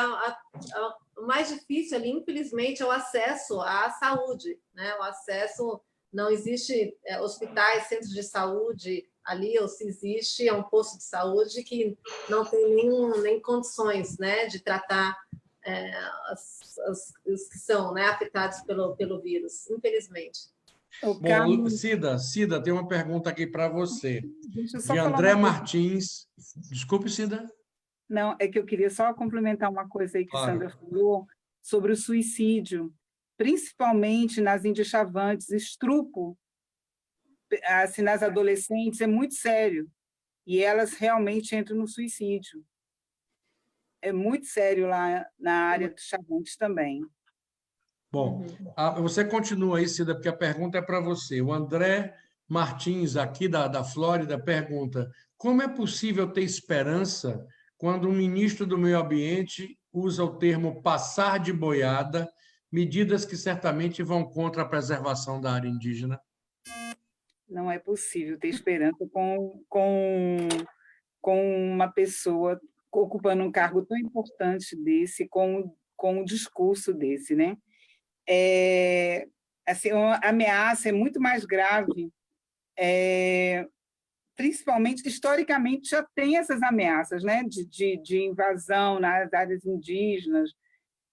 o mais difícil ali, infelizmente, é o acesso à saúde, né? O acesso, não existe hospitais, centros de saúde ali, ou se existe, é um posto de saúde que não tem nem condições, né, de tratar os que são, né, afetados pelo vírus, infelizmente. Bom, Cida, tem uma pergunta aqui para você. Deixa eu só de falar André uma coisa. Martins. Desculpe, Cida. Não, é que eu queria só complementar uma coisa aí que Claro. Sandra falou sobre o suicídio, principalmente nas índias chavantes, estrupo, assim, nas adolescentes, é muito sério, e elas realmente entram no suicídio. É muito sério lá na área dos chavantes também. Bom, você continua aí, Cida, porque a pergunta é para você. O André Martins, aqui da Flórida, pergunta: como é possível ter esperança quando o ministro do Meio Ambiente usa o termo passar de boiada, medidas que certamente vão contra a preservação da área indígena? Não é possível ter esperança com uma pessoa ocupando um cargo tão importante desse, com um discurso desse, né? Assim, a ameaça é muito mais grave, principalmente, historicamente, já tem essas ameaças, né? de invasão nas áreas indígenas,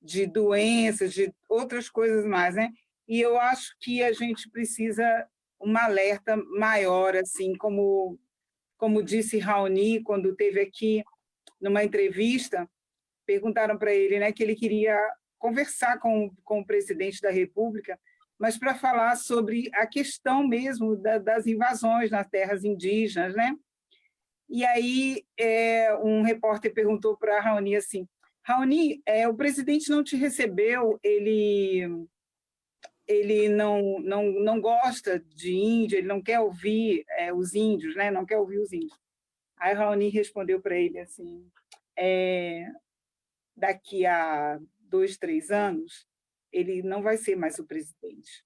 de doenças, de outras coisas mais, né? E eu acho que a gente precisa um alerta maior, assim, como disse Raoni quando esteve aqui numa entrevista, perguntaram para ele, né, que ele queria conversar com o presidente da República, mas para falar sobre a questão mesmo das invasões nas terras indígenas, né? E aí um repórter perguntou para Raoni assim: Raoni, o presidente não te recebeu, ele não gosta de índio, ele não quer ouvir os índios, né? Não quer ouvir os índios. Aí Raoni respondeu para ele assim: daqui a 2, 3 anos, ele não vai ser mais o presidente.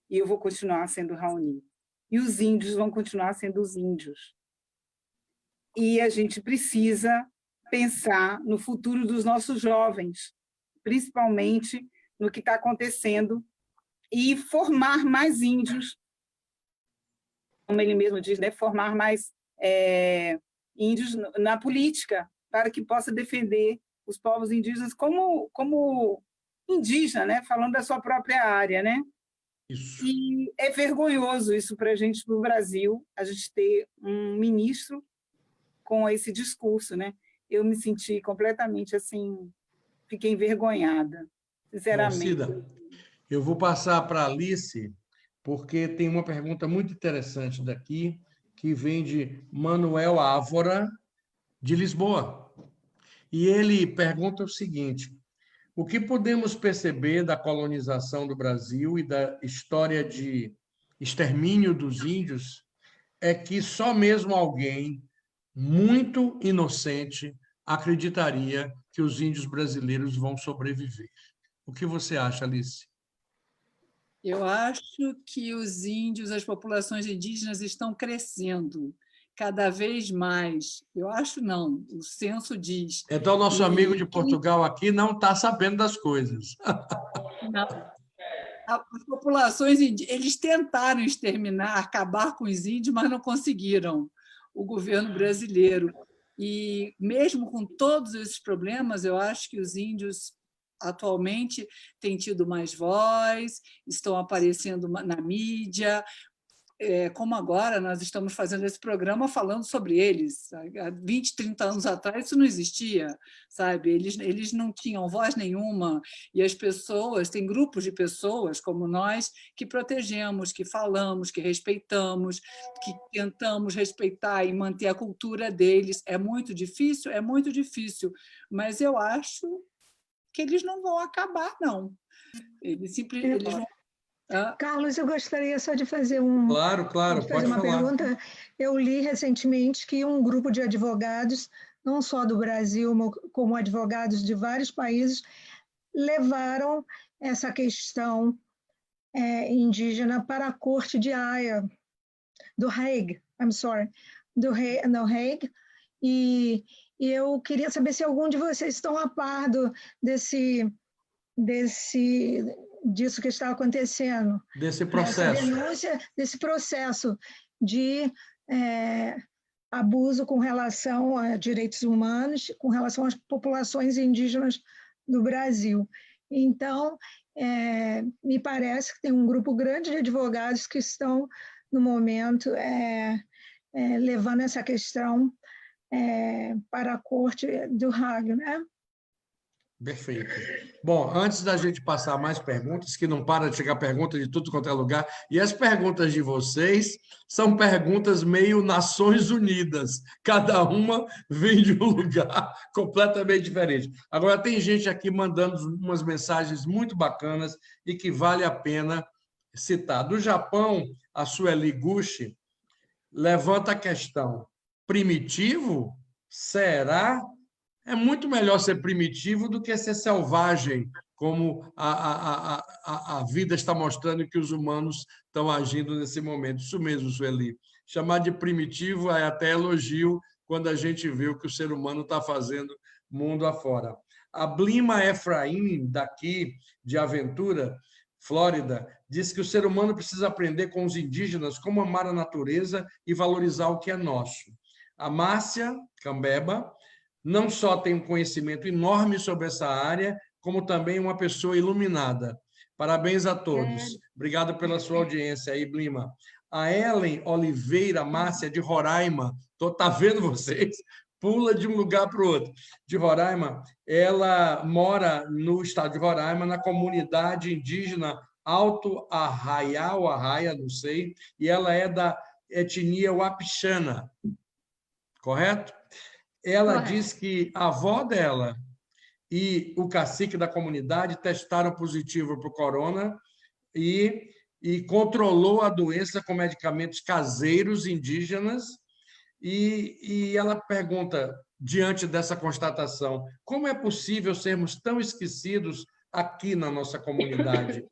E eu vou continuar sendo Raoni. E os índios vão continuar sendo os índios. E a gente precisa pensar no futuro dos nossos jovens, principalmente no que está acontecendo, e formar mais índios, como ele mesmo diz, né? Formar mais índios na política, para que possa defender os povos indígenas como indígena, né? Falando da sua própria área, né? Isso. E é vergonhoso isso para a gente, para o Brasil, a gente ter um ministro com esse discurso, né? Eu me senti completamente assim, fiquei envergonhada, sinceramente. Bom, Cida, eu vou passar para a Alice, porque tem uma pergunta muito interessante daqui, que vem de Manuel Ávora, de Lisboa. E ele pergunta o seguinte: o que podemos perceber da colonização do Brasil e da história de extermínio dos índios é que só mesmo alguém muito inocente acreditaria que os índios brasileiros vão sobreviver. O que você acha, Alice? Eu acho que os índios, as populações indígenas estão crescendo cada vez mais. Eu acho não, o censo diz. Então, nosso amigo de Portugal aqui não está sabendo das coisas. Não. As populações indígenas, eles tentaram exterminar, acabar com os índios, mas não conseguiram, o governo brasileiro. E, mesmo com todos esses problemas, eu acho que os índios atualmente têm tido mais voz, estão aparecendo na mídia, como agora nós estamos fazendo esse programa falando sobre eles. Há 20, 30 anos atrás isso não existia, sabe? Eles não tinham voz nenhuma, e as pessoas, tem grupos de pessoas como nós que protegemos, que falamos, que respeitamos, que tentamos respeitar e manter a cultura deles. É muito difícil, mas eu acho que eles não vão acabar, não. Eles vão... Carlos, eu gostaria só de fazer Claro, pode uma falar. pergunta. Eu li recentemente que um grupo de advogados, não só do Brasil, como advogados de vários países, levaram essa questão indígena para a Corte de Haia, do Hague, do Hague, e eu queria saber se algum de vocês estão a par disso que está acontecendo. Desse processo. Denúncia desse processo de abuso com relação a direitos humanos, com relação às populações indígenas do Brasil. Então, me parece que tem um grupo grande de advogados que estão, no momento, levando essa questão para a Corte do Hague, né? Perfeito. Bom, antes da gente passar mais perguntas, que não para de chegar pergunta de tudo quanto é lugar, e as perguntas de vocês são perguntas meio Nações Unidas, cada uma vem de um lugar completamente diferente. Agora, tem gente aqui mandando umas mensagens muito bacanas e que vale a pena citar. Do Japão, a Sueli Gushi levanta a questão: primitivo? Será? É muito melhor ser primitivo do que ser selvagem, como a vida está mostrando que os humanos estão agindo nesse momento. Isso mesmo, Sueli. Chamar de primitivo é até elogio quando a gente vê o que o ser humano está fazendo mundo afora. A Blima Efraim, daqui de Aventura, Flórida, diz que o ser humano precisa aprender com os indígenas como amar a natureza e valorizar o que é nosso. A Márcia Cambeba não só tem um conhecimento enorme sobre essa área, como também uma pessoa iluminada. Parabéns a todos. Obrigado pela sua audiência aí, Blima. A Ellen Oliveira Márcia, de Roraima, tá vendo vocês? Pula de um lugar para o outro. De Roraima, ela mora no estado de Roraima, na comunidade indígena Alto Arraia, ou Arraia, não sei, e ela é da etnia Wapixana, correto? Ela diz que a avó dela e o cacique da comunidade testaram positivo para o corona e controlou a doença com medicamentos caseiros indígenas. E ela pergunta, diante dessa constatação, como é possível sermos tão esquecidos aqui na nossa comunidade?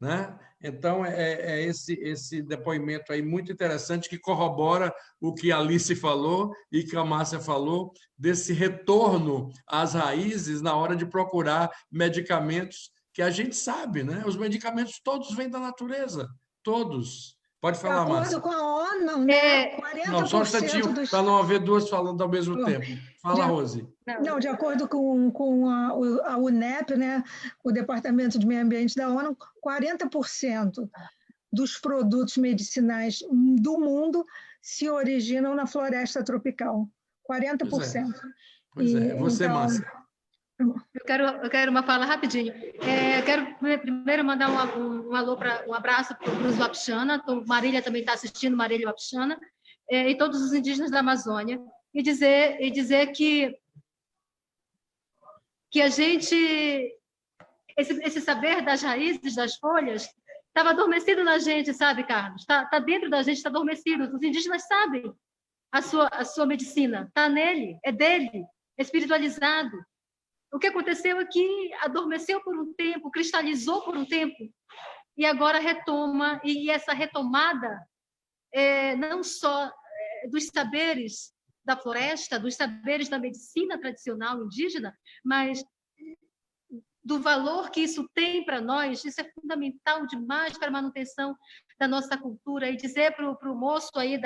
Né? Então, esse depoimento aí muito interessante, que corrobora o que a Alice falou e que a Márcia falou, desse retorno às raízes na hora de procurar medicamentos que a gente sabe, né? Os medicamentos todos vêm da natureza, todos. Pode falar, Márcia. De acordo com a ONU, né? 40% não, só um instantinho, para não haver duas falando ao mesmo tempo. Fala, Rose. Não, de acordo com a UNEP, né, o Departamento de Meio Ambiente da ONU, 40% dos produtos medicinais do mundo se originam na floresta tropical. 40%. Pois é. Você, então, Márcia. Eu quero uma fala rapidinho. Eu quero primeiro mandar um alô, um abraço para os Wapixana. Marília também está assistindo, Marília Wapixana, e todos os indígenas da Amazônia, e dizer que a gente, esse saber das raízes, das folhas, estava adormecido na gente, sabe, Carlos? Está dentro da gente, está adormecido. Os indígenas sabem a sua medicina, está nele, é dele, é espiritualizado. O que aconteceu é que adormeceu por um tempo, cristalizou por um tempo, e agora retoma, e essa retomada não só dos saberes da floresta, dos saberes da medicina tradicional indígena, mas do valor que isso tem para nós. Isso é fundamental demais para a manutenção da nossa cultura. E dizer para o moço aí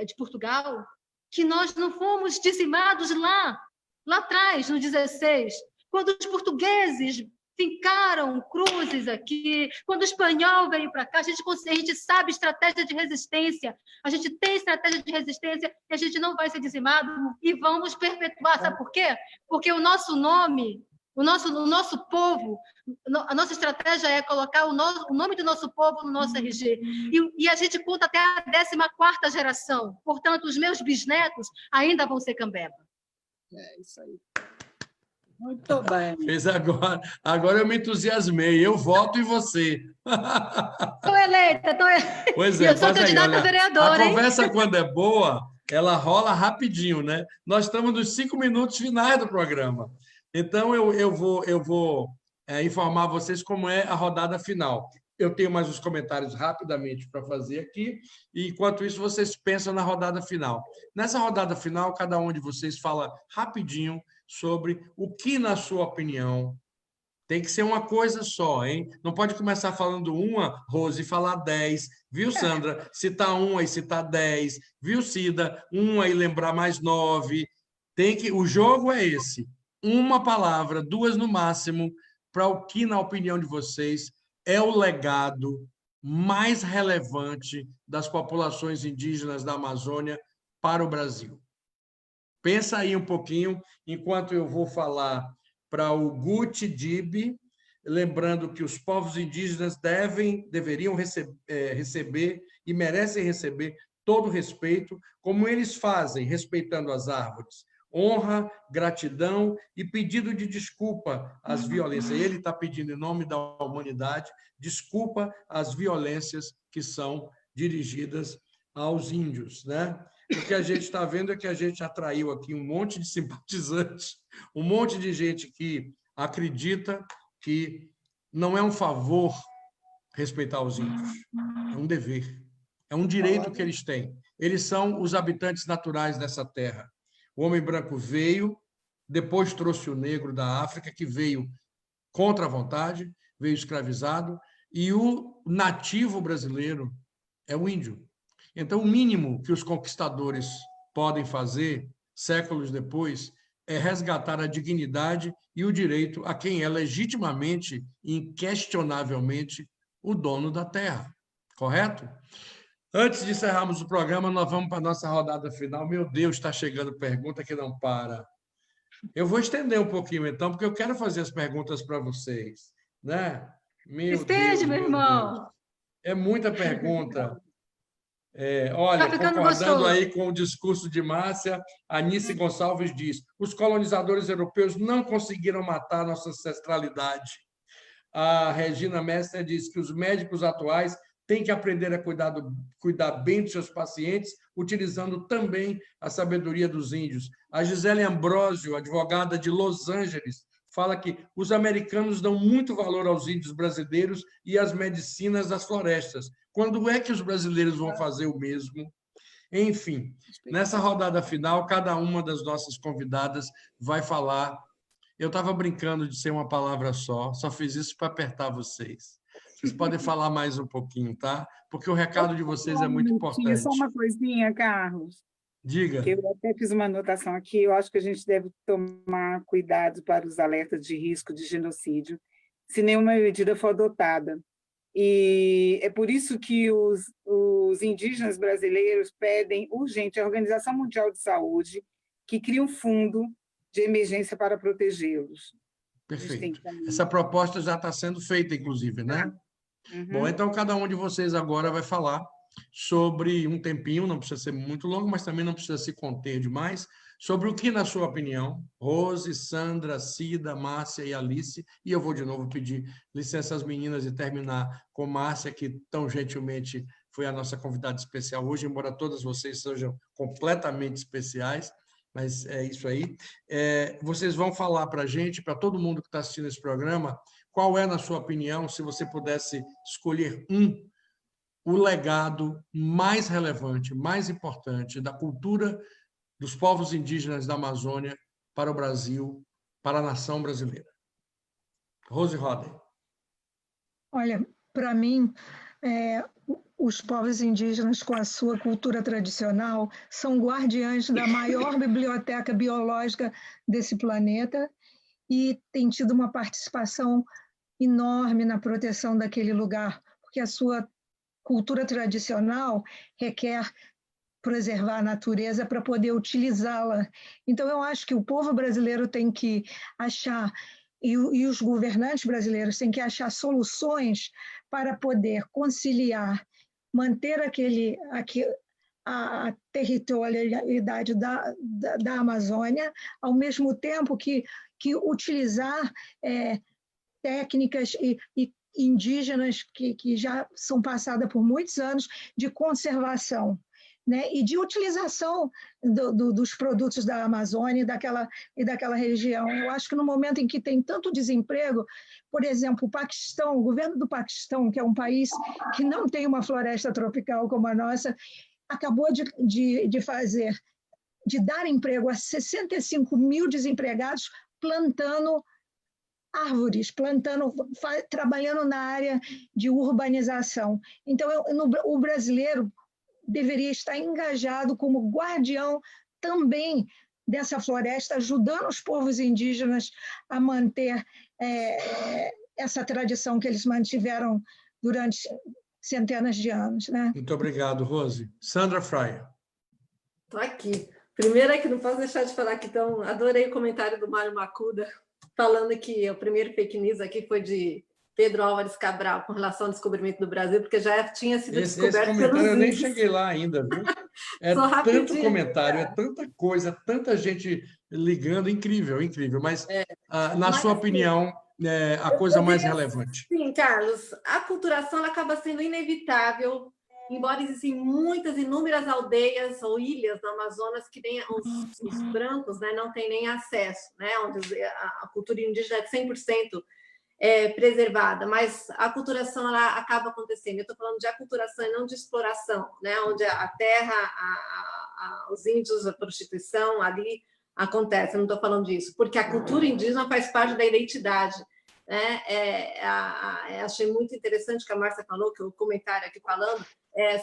de Portugal que nós não fomos dizimados lá atrás, no 16, quando os portugueses fincaram cruzes aqui. Quando o espanhol veio para cá, a gente sabe estratégia de resistência, a gente tem estratégia de resistência e a gente não vai ser dizimado e vamos perpetuar. Sabe por quê? Porque o nosso nome, o nosso povo, a nossa estratégia é colocar o nome do nosso povo no nosso RG. E a gente conta até a 14ª geração. Portanto, os meus bisnetos ainda vão ser cambeba. É isso aí. Muito bem. Fez agora. Agora eu me entusiasmei. Eu voto em você. Estou eleita. Pois é, eu sou candidata a vereadora. A conversa, quando é boa, ela rola rapidinho, né? Nós estamos nos 5 minutos finais do programa. Então, eu vou informar vocês como é a rodada final. Eu tenho mais uns comentários rapidamente para fazer aqui, e enquanto isso, vocês pensam na rodada final. Nessa rodada final, cada um de vocês fala rapidinho sobre o que, na sua opinião, tem que ser uma coisa só, hein? Não pode começar falando uma, Rose, e falar 10, viu, Sandra? Citar uma e citar 10, viu, Cida? Uma e lembrar mais 9. O jogo é esse. Uma palavra, 2 no máximo, para o que, na opinião de vocês, é o legado mais relevante das populações indígenas da Amazônia para o Brasil. Pensa aí um pouquinho, enquanto eu vou falar para o Guti Dib, lembrando que os povos indígenas deveriam receber e merecem receber todo o respeito, como eles fazem, respeitando as árvores. Honra, gratidão e pedido de desculpa às violências. Ele está pedindo, em nome da humanidade, desculpa às violências que são dirigidas aos índios, né? O que a gente está vendo é que a gente atraiu aqui um monte de simpatizantes, um monte de gente que acredita que não é um favor respeitar os índios, é um dever, é um direito que eles têm. Eles são os habitantes naturais dessa terra. O homem branco veio, depois trouxe o negro da África, que veio contra a vontade, veio escravizado, e o nativo brasileiro é o índio. Então, o mínimo que os conquistadores podem fazer, séculos depois, é resgatar a dignidade e o direito a quem é legitimamente e inquestionavelmente o dono da terra. Correto? Antes de encerrarmos o programa, nós vamos para a nossa rodada final. Meu Deus, está chegando pergunta que não para. Eu vou estender um pouquinho, então, porque eu quero fazer as perguntas para vocês. Né? Estende, meu irmão. Deus. É muita pergunta. Olha, concordando gostoso aí com o discurso de Márcia, Anice Gonçalves diz: os colonizadores europeus não conseguiram matar nossa ancestralidade. A Regina Mestre diz que os médicos atuais têm que aprender a cuidar bem dos seus pacientes, utilizando também a sabedoria dos índios. A Gisele Ambrosio, advogada de Los Angeles, fala que os americanos dão muito valor aos índios brasileiros e às medicinas das florestas. Quando é que os brasileiros vão fazer o mesmo? Enfim, nessa rodada final, cada uma das nossas convidadas vai falar. Eu estava brincando de ser uma palavra só fiz isso para apertar vocês. Vocês podem falar mais um pouquinho, tá? Porque o recado de vocês é muito importante. Só uma coisinha, Carlos. Diga. Que eu até fiz uma anotação aqui, eu acho que a gente deve tomar cuidado para os alertas de risco de genocídio, se nenhuma medida for adotada. E é por isso que os indígenas brasileiros pedem urgente à Organização Mundial de Saúde que crie um fundo de emergência para protegê-los. Perfeito. Essa proposta já está sendo feita, inclusive, né? Uhum. Bom, então cada um de vocês agora vai falar sobre um tempinho, não precisa ser muito longo, mas também não precisa se conter demais, sobre o que, na sua opinião, Rose, Sandra, Cida, Márcia e Alice, e eu vou de novo pedir licença às meninas e terminar com Márcia, que tão gentilmente foi a nossa convidada especial hoje, embora todas vocês sejam completamente especiais, mas é isso aí. Vocês vão falar para a gente, para todo mundo que está assistindo esse programa, qual é, na sua opinião, se você pudesse escolher o legado mais relevante, mais importante da cultura dos povos indígenas da Amazônia para o Brasil, para a nação brasileira. Rose Roden. Olha, para mim, os povos indígenas, com a sua cultura tradicional, são guardiães da maior biblioteca biológica desse planeta e têm tido uma participação enorme na proteção daquele lugar, porque a sua cultura tradicional requer preservar a natureza para poder utilizá-la. Então, eu acho que o povo brasileiro tem que achar, e os governantes brasileiros têm que achar soluções para poder conciliar, manter a territorialidade da Amazônia, ao mesmo tempo que utilizar técnicas e indígenas que já são passadas por muitos anos de conservação, né, e de utilização dos produtos da Amazônia e daquela região. Eu acho que no momento em que tem tanto desemprego, por exemplo, o governo do Paquistão, que é um país que não tem uma floresta tropical como a nossa, acabou de dar emprego a 65 mil desempregados plantando árvores, trabalhando na área de urbanização. Então, o brasileiro deveria estar engajado como guardião também dessa floresta, ajudando os povos indígenas a manter essa tradição que eles mantiveram durante centenas de anos, né? Muito obrigado, Rose. Sandra Fryer. Estou aqui. Primeiro é que não posso deixar de falar que então, adorei o comentário do Mário Macuda, falando que o primeiro fake news aqui foi de Pedro Álvares Cabral com relação ao descobrimento do Brasil, porque já tinha sido descoberto esse comentário pelos eu nem índios. cheguei lá ainda, viu? É Só tanto rapidinho. comentário, é tanta coisa, tanta gente ligando, incrível, incrível. Mas, na sua opinião, a coisa mais relevante? Sim, Carlos, a aculturação ela acaba sendo inevitável, embora existem inúmeras aldeias ou ilhas no Amazonas que nem os brancos, né, não têm nem acesso, né, onde a cultura indígena é 100% preservada, mas a aculturação ela acaba acontecendo. Eu estou falando de aculturação e não de exploração, né, onde a terra, os índios, a prostituição ali acontece. Eu não estou falando disso, porque a cultura indígena faz parte da identidade. Achei muito interessante o que a Márcia falou, que o comentário aqui falando,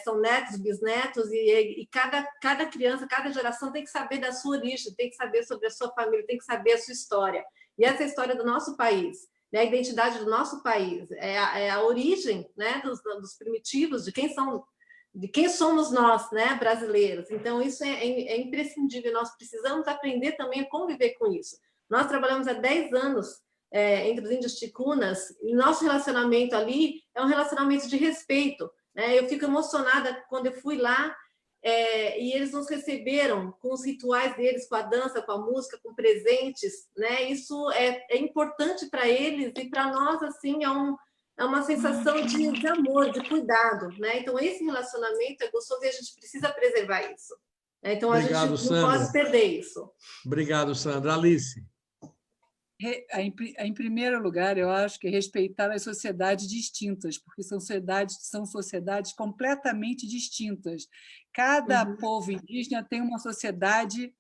são netos, bisnetos, e cada criança, cada geração tem que saber da sua origem, tem que saber sobre a sua família, tem que saber a sua história. E essa é a história do nosso país, né? A identidade do nosso país, é a origem, né, dos primitivos, de quem somos nós, né, brasileiros. Então, isso é imprescindível, nós precisamos aprender também a conviver com isso. Nós trabalhamos há 10 anos entre os índios ticunas, e nosso relacionamento ali é um relacionamento de respeito, né? Eu fico emocionada quando eu fui lá e eles nos receberam com os rituais deles, com a dança, com a música, com presentes, né? Isso é importante para eles e para nós, assim, é uma sensação de amor, de cuidado, né? Então, esse relacionamento é gostoso e a gente precisa preservar isso. Então, Obrigado, a gente não Sandra. pode perder isso. Obrigado, Sandra. Alice. Em primeiro lugar, eu acho que respeitar as sociedades distintas, porque são sociedades completamente distintas. Cada povo indígena tem uma sociedade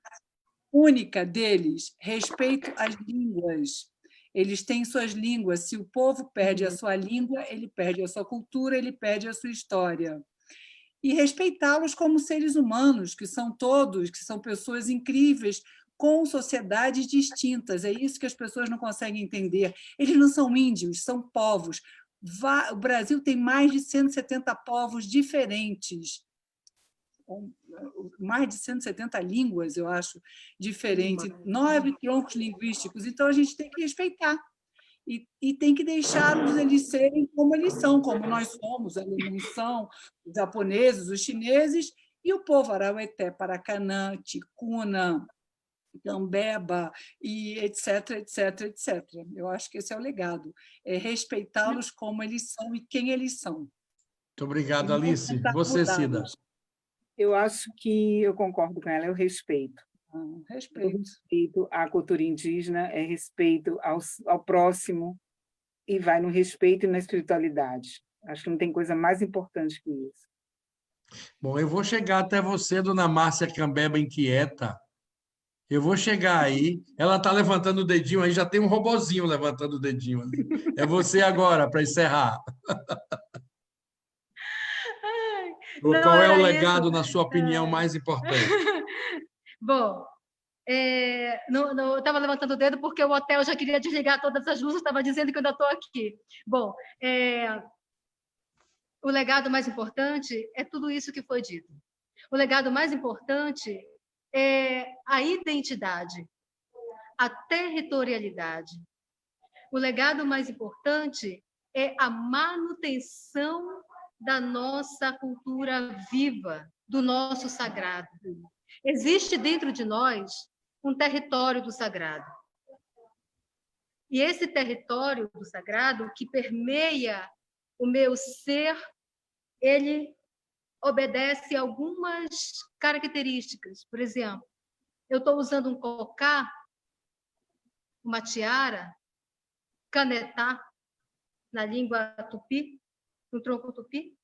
única deles. Respeito às línguas. Eles têm suas línguas. Se o povo perde a sua língua, ele perde a sua cultura, ele perde a sua história. E respeitá-los como seres humanos, que são pessoas incríveis, com sociedades distintas. É isso que as pessoas não conseguem entender. Eles não são índios, são povos. O Brasil tem mais de 170 povos diferentes, mais de 170 línguas, eu acho, diferentes, 9 troncos linguísticos. Então, a gente tem que respeitar. E tem que deixá-los eles serem como eles são, como nós somos. Os alemães são, os japoneses, os chineses, e o povo araueté, paracanã, ticuna, Gambeba, e etc, etc, etc. Eu acho que esse é o legado, é respeitá-los como eles são e quem eles são. Muito obrigado, Alice. Você, Cida. Eu acho que eu concordo com ela, eu respeito. Respeito à cultura indígena, é respeito ao próximo, e vai no respeito e na espiritualidade. Acho que não tem coisa mais importante que isso. Bom, eu vou chegar até você, dona Márcia Cambeba inquieta. Eu vou chegar aí. Ela está levantando o dedinho aí, já tem um robozinho levantando o dedinho ali. É você agora, para encerrar. Qual é o legado, na sua opinião, mais importante? Bom, Eu estava levantando o dedo porque o hotel já queria desligar todas as luzes, estava dizendo que eu ainda estou aqui. Bom, o legado mais importante é tudo isso que foi dito. O legado mais importante é a identidade, a territorialidade. O legado mais importante é a manutenção da nossa cultura viva, do nosso sagrado. Existe dentro de nós um território do sagrado. E esse território do sagrado que permeia o meu ser, ele obedece a algumas características. Por exemplo, eu estou usando um cocá, uma tiara, canetá, na língua tupi, no tronco tupi.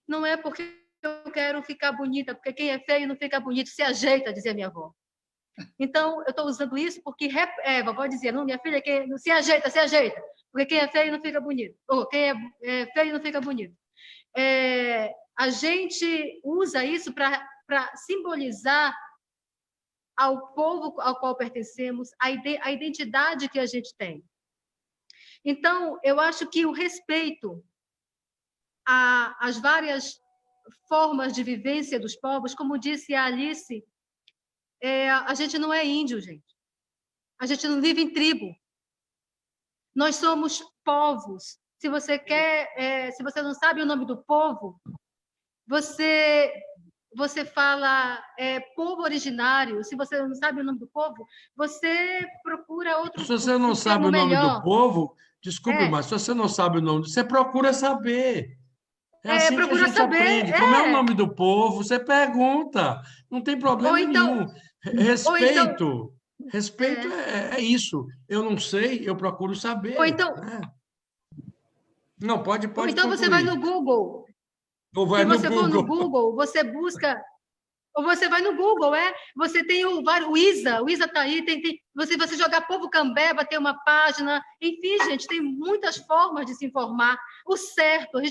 Não é porque eu quero ficar bonita, porque quem é feio não fica bonito, se ajeita, dizia minha avó. Então, eu estou usando isso porque a vovó dizia, não, minha filha, se ajeita, porque quem é feio não fica bonito. Ou quem é feio não fica bonito. A gente usa isso para simbolizar ao povo ao qual pertencemos, a identidade que a gente tem. Então, eu acho que o respeito às várias formas de vivência dos povos, como disse a Alice, a gente não é índio, gente. A gente não vive em tribo. Nós somos povos. Se você não sabe o nome do povo, você fala povo originário. Se você não sabe o nome do povo, você procura outro. Se você não sabe o nome do povo, desculpe, mas se você não sabe o nome, você procura saber. É assim que a gente aprende. Como é o nome do povo? Você pergunta. Não tem problema nenhum. Respeito. Respeito é isso. Eu não sei, eu procuro saber. Ou então, não, pode ou então você vai no Google. Ou vai Se no você Google. for no Google, você busca. Ou você vai no Google, você tem o ISA está aí, você jogar Povo Cambeba, tem uma página. Enfim, gente, tem muitas formas de se informar. O certo,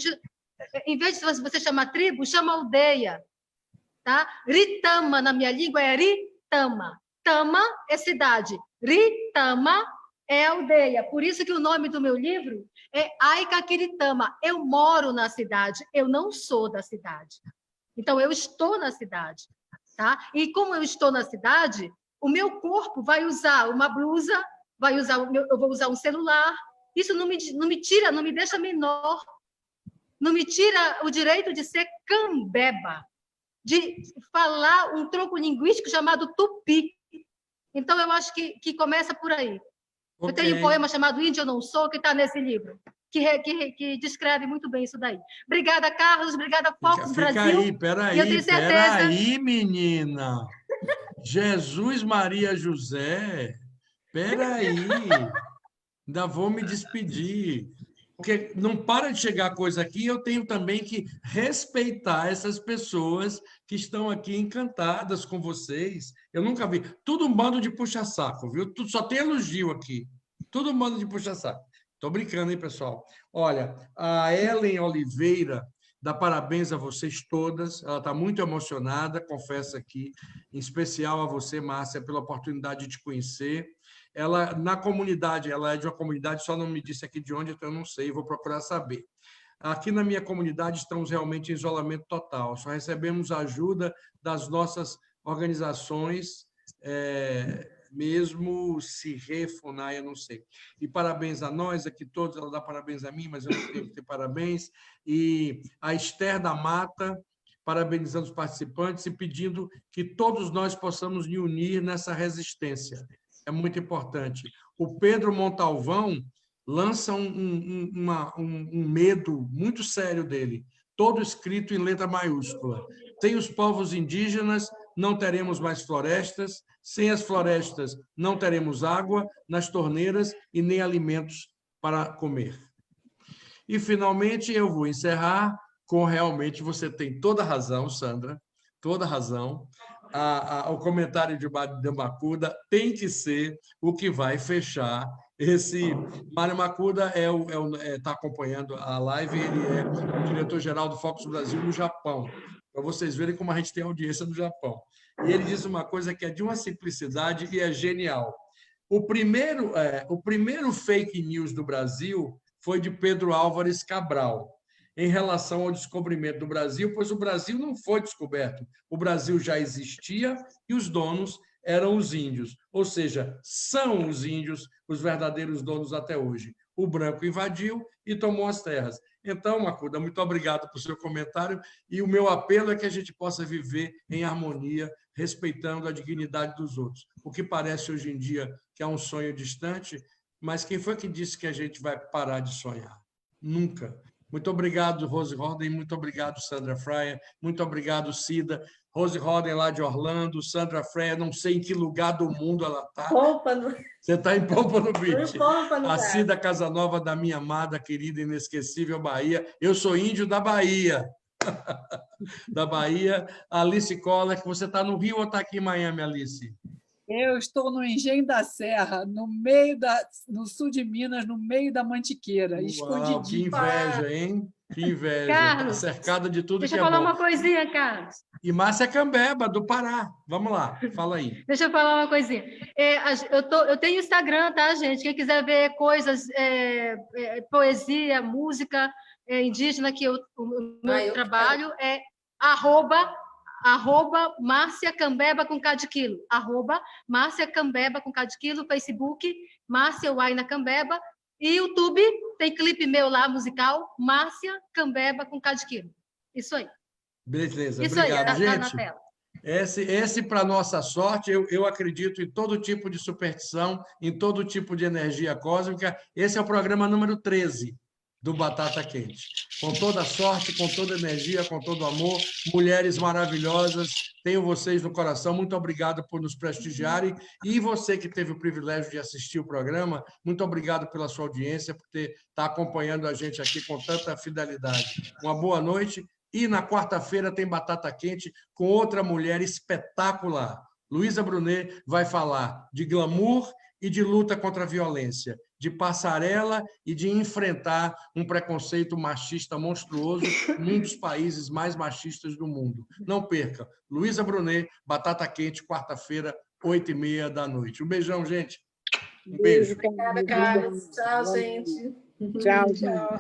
em vez de você chamar tribo, chama aldeia. Tá? Ritama, na minha língua, é Ritama. Tama é cidade. Ritama é aldeia. Por isso que o nome do meu livro é Aikakiritama. Eu moro na cidade, eu não sou da cidade. Então, eu estou na cidade. Tá? E como eu estou na cidade, o meu corpo vai usar uma blusa, eu vou usar um celular. Isso não me tira, não me deixa menor. Não me tira o direito de ser cambeba, de falar um tronco linguístico chamado tupi. Então, eu acho que começa por aí. Okay. Eu tenho um poema chamado Índio Eu Não Sou, que está nesse livro, que descreve muito bem isso daí. Obrigada, Carlos. Obrigada, Focus Brasil. Peraí, menina. Jesus Maria José. Peraí. Ainda vou me despedir. Porque não para de chegar coisa aqui, eu tenho também que respeitar essas pessoas que estão aqui encantadas com vocês. Eu nunca vi. Tudo um bando de puxa-saco, viu? Só tem elogio aqui. Tudo um bando de puxa-saco. Estou brincando, hein, pessoal? Olha, a Ellen Oliveira dá parabéns a vocês todas. Ela está muito emocionada, confesso aqui, em especial a você, Márcia, pela oportunidade de te conhecer. Ela, na comunidade, ela é de uma comunidade, só não me disse aqui de onde, então eu não sei, vou procurar saber. Aqui na minha comunidade estamos realmente em isolamento total, só recebemos ajuda das nossas organizações, mesmo se refunar, eu não sei. E parabéns a nós, aqui todos, ela dá parabéns a mim, mas eu não tenho que ter parabéns. E a Esther da Mata, parabenizando os participantes e pedindo que todos nós possamos nos unir nessa resistência. É muito importante. O Pedro Montalvão lança um medo muito sério dele, todo escrito em letra maiúscula. Sem os povos indígenas, não teremos mais florestas, sem as florestas, não teremos água nas torneiras e nem alimentos para comer. E, finalmente, eu vou encerrar com realmente, você tem toda a razão, Sandra, toda a razão. O comentário de Mário Makuda tem que ser o que vai fechar esse... Mário Makuda está acompanhando a live, ele é o diretor-geral do Focus Brasil no Japão, para vocês verem como a gente tem audiência no Japão. E ele diz uma coisa que é de uma simplicidade e é genial. O primeiro fake news do Brasil foi de Pedro Álvares Cabral, em relação ao descobrimento do Brasil, pois o Brasil não foi descoberto. O Brasil já existia e os donos eram os índios, ou seja, são os índios os verdadeiros donos até hoje. O branco invadiu e tomou as terras. Então, Macuda, muito obrigado por seu comentário e o meu apelo é que a gente possa viver em harmonia, respeitando a dignidade dos outros. O que parece hoje em dia que é um sonho distante, mas quem foi que disse que a gente vai parar de sonhar? Nunca. Muito obrigado, Rose Roden, muito obrigado, Sandra Freia, muito obrigado, Cida. Rose Roden, lá de Orlando, Sandra Freia, não sei em que lugar do mundo ela está. Você está em Pompano Beach. A Cida Casanova, da minha amada, querida, inesquecível Bahia. Eu sou índio da Bahia. Da Bahia. Alice Coller, que você está no Rio ou está aqui em Miami, Alice? Eu estou no Engenho da Serra, no sul de Minas, no meio da Mantiqueira, escondidinho. Que inveja, hein? Que inveja. Carlos, Está cercada de tudo que é bom. deixa eu falar uma coisinha, Carlos. E Márcia Cambeba, do Pará. Vamos lá, fala aí. Deixa eu falar uma coisinha. Eu tenho Instagram, tá, gente? Quem quiser ver coisas, poesia, música indígena, que o meu trabalho é @ Márcia Cambeba com K de quilo. @ Márcia Cambeba com K de quilo, Facebook, Márcia Waina Cambeba. E YouTube, tem clipe meu lá, musical, Márcia Cambeba com K de quilo. Isso aí. Beleza, Isso obrigado, aí, gente. na tela. Esse para nossa sorte, eu acredito em todo tipo de superstição, em todo tipo de energia cósmica. Esse é o programa número 13 do Batata Quente. Com toda a sorte, com toda a energia, com todo o amor, mulheres maravilhosas, tenho vocês no coração. Muito obrigado por nos prestigiarem. E você que teve o privilégio de assistir o programa, muito obrigado pela sua audiência, por estar acompanhando a gente aqui com tanta fidelidade. Uma boa noite. E na quarta-feira tem Batata Quente com outra mulher espetacular. Luísa Brunet vai falar de glamour e de luta contra a violência, de passarela e de enfrentar um preconceito machista monstruoso num dos países mais machistas do mundo. Não perca. Luísa Brunet, Batata Quente, quarta-feira, 8h30 da noite. Um beijão, gente. Um beijo. Obrigada, Carlos. Tchau, gente. Tchau, Tchau.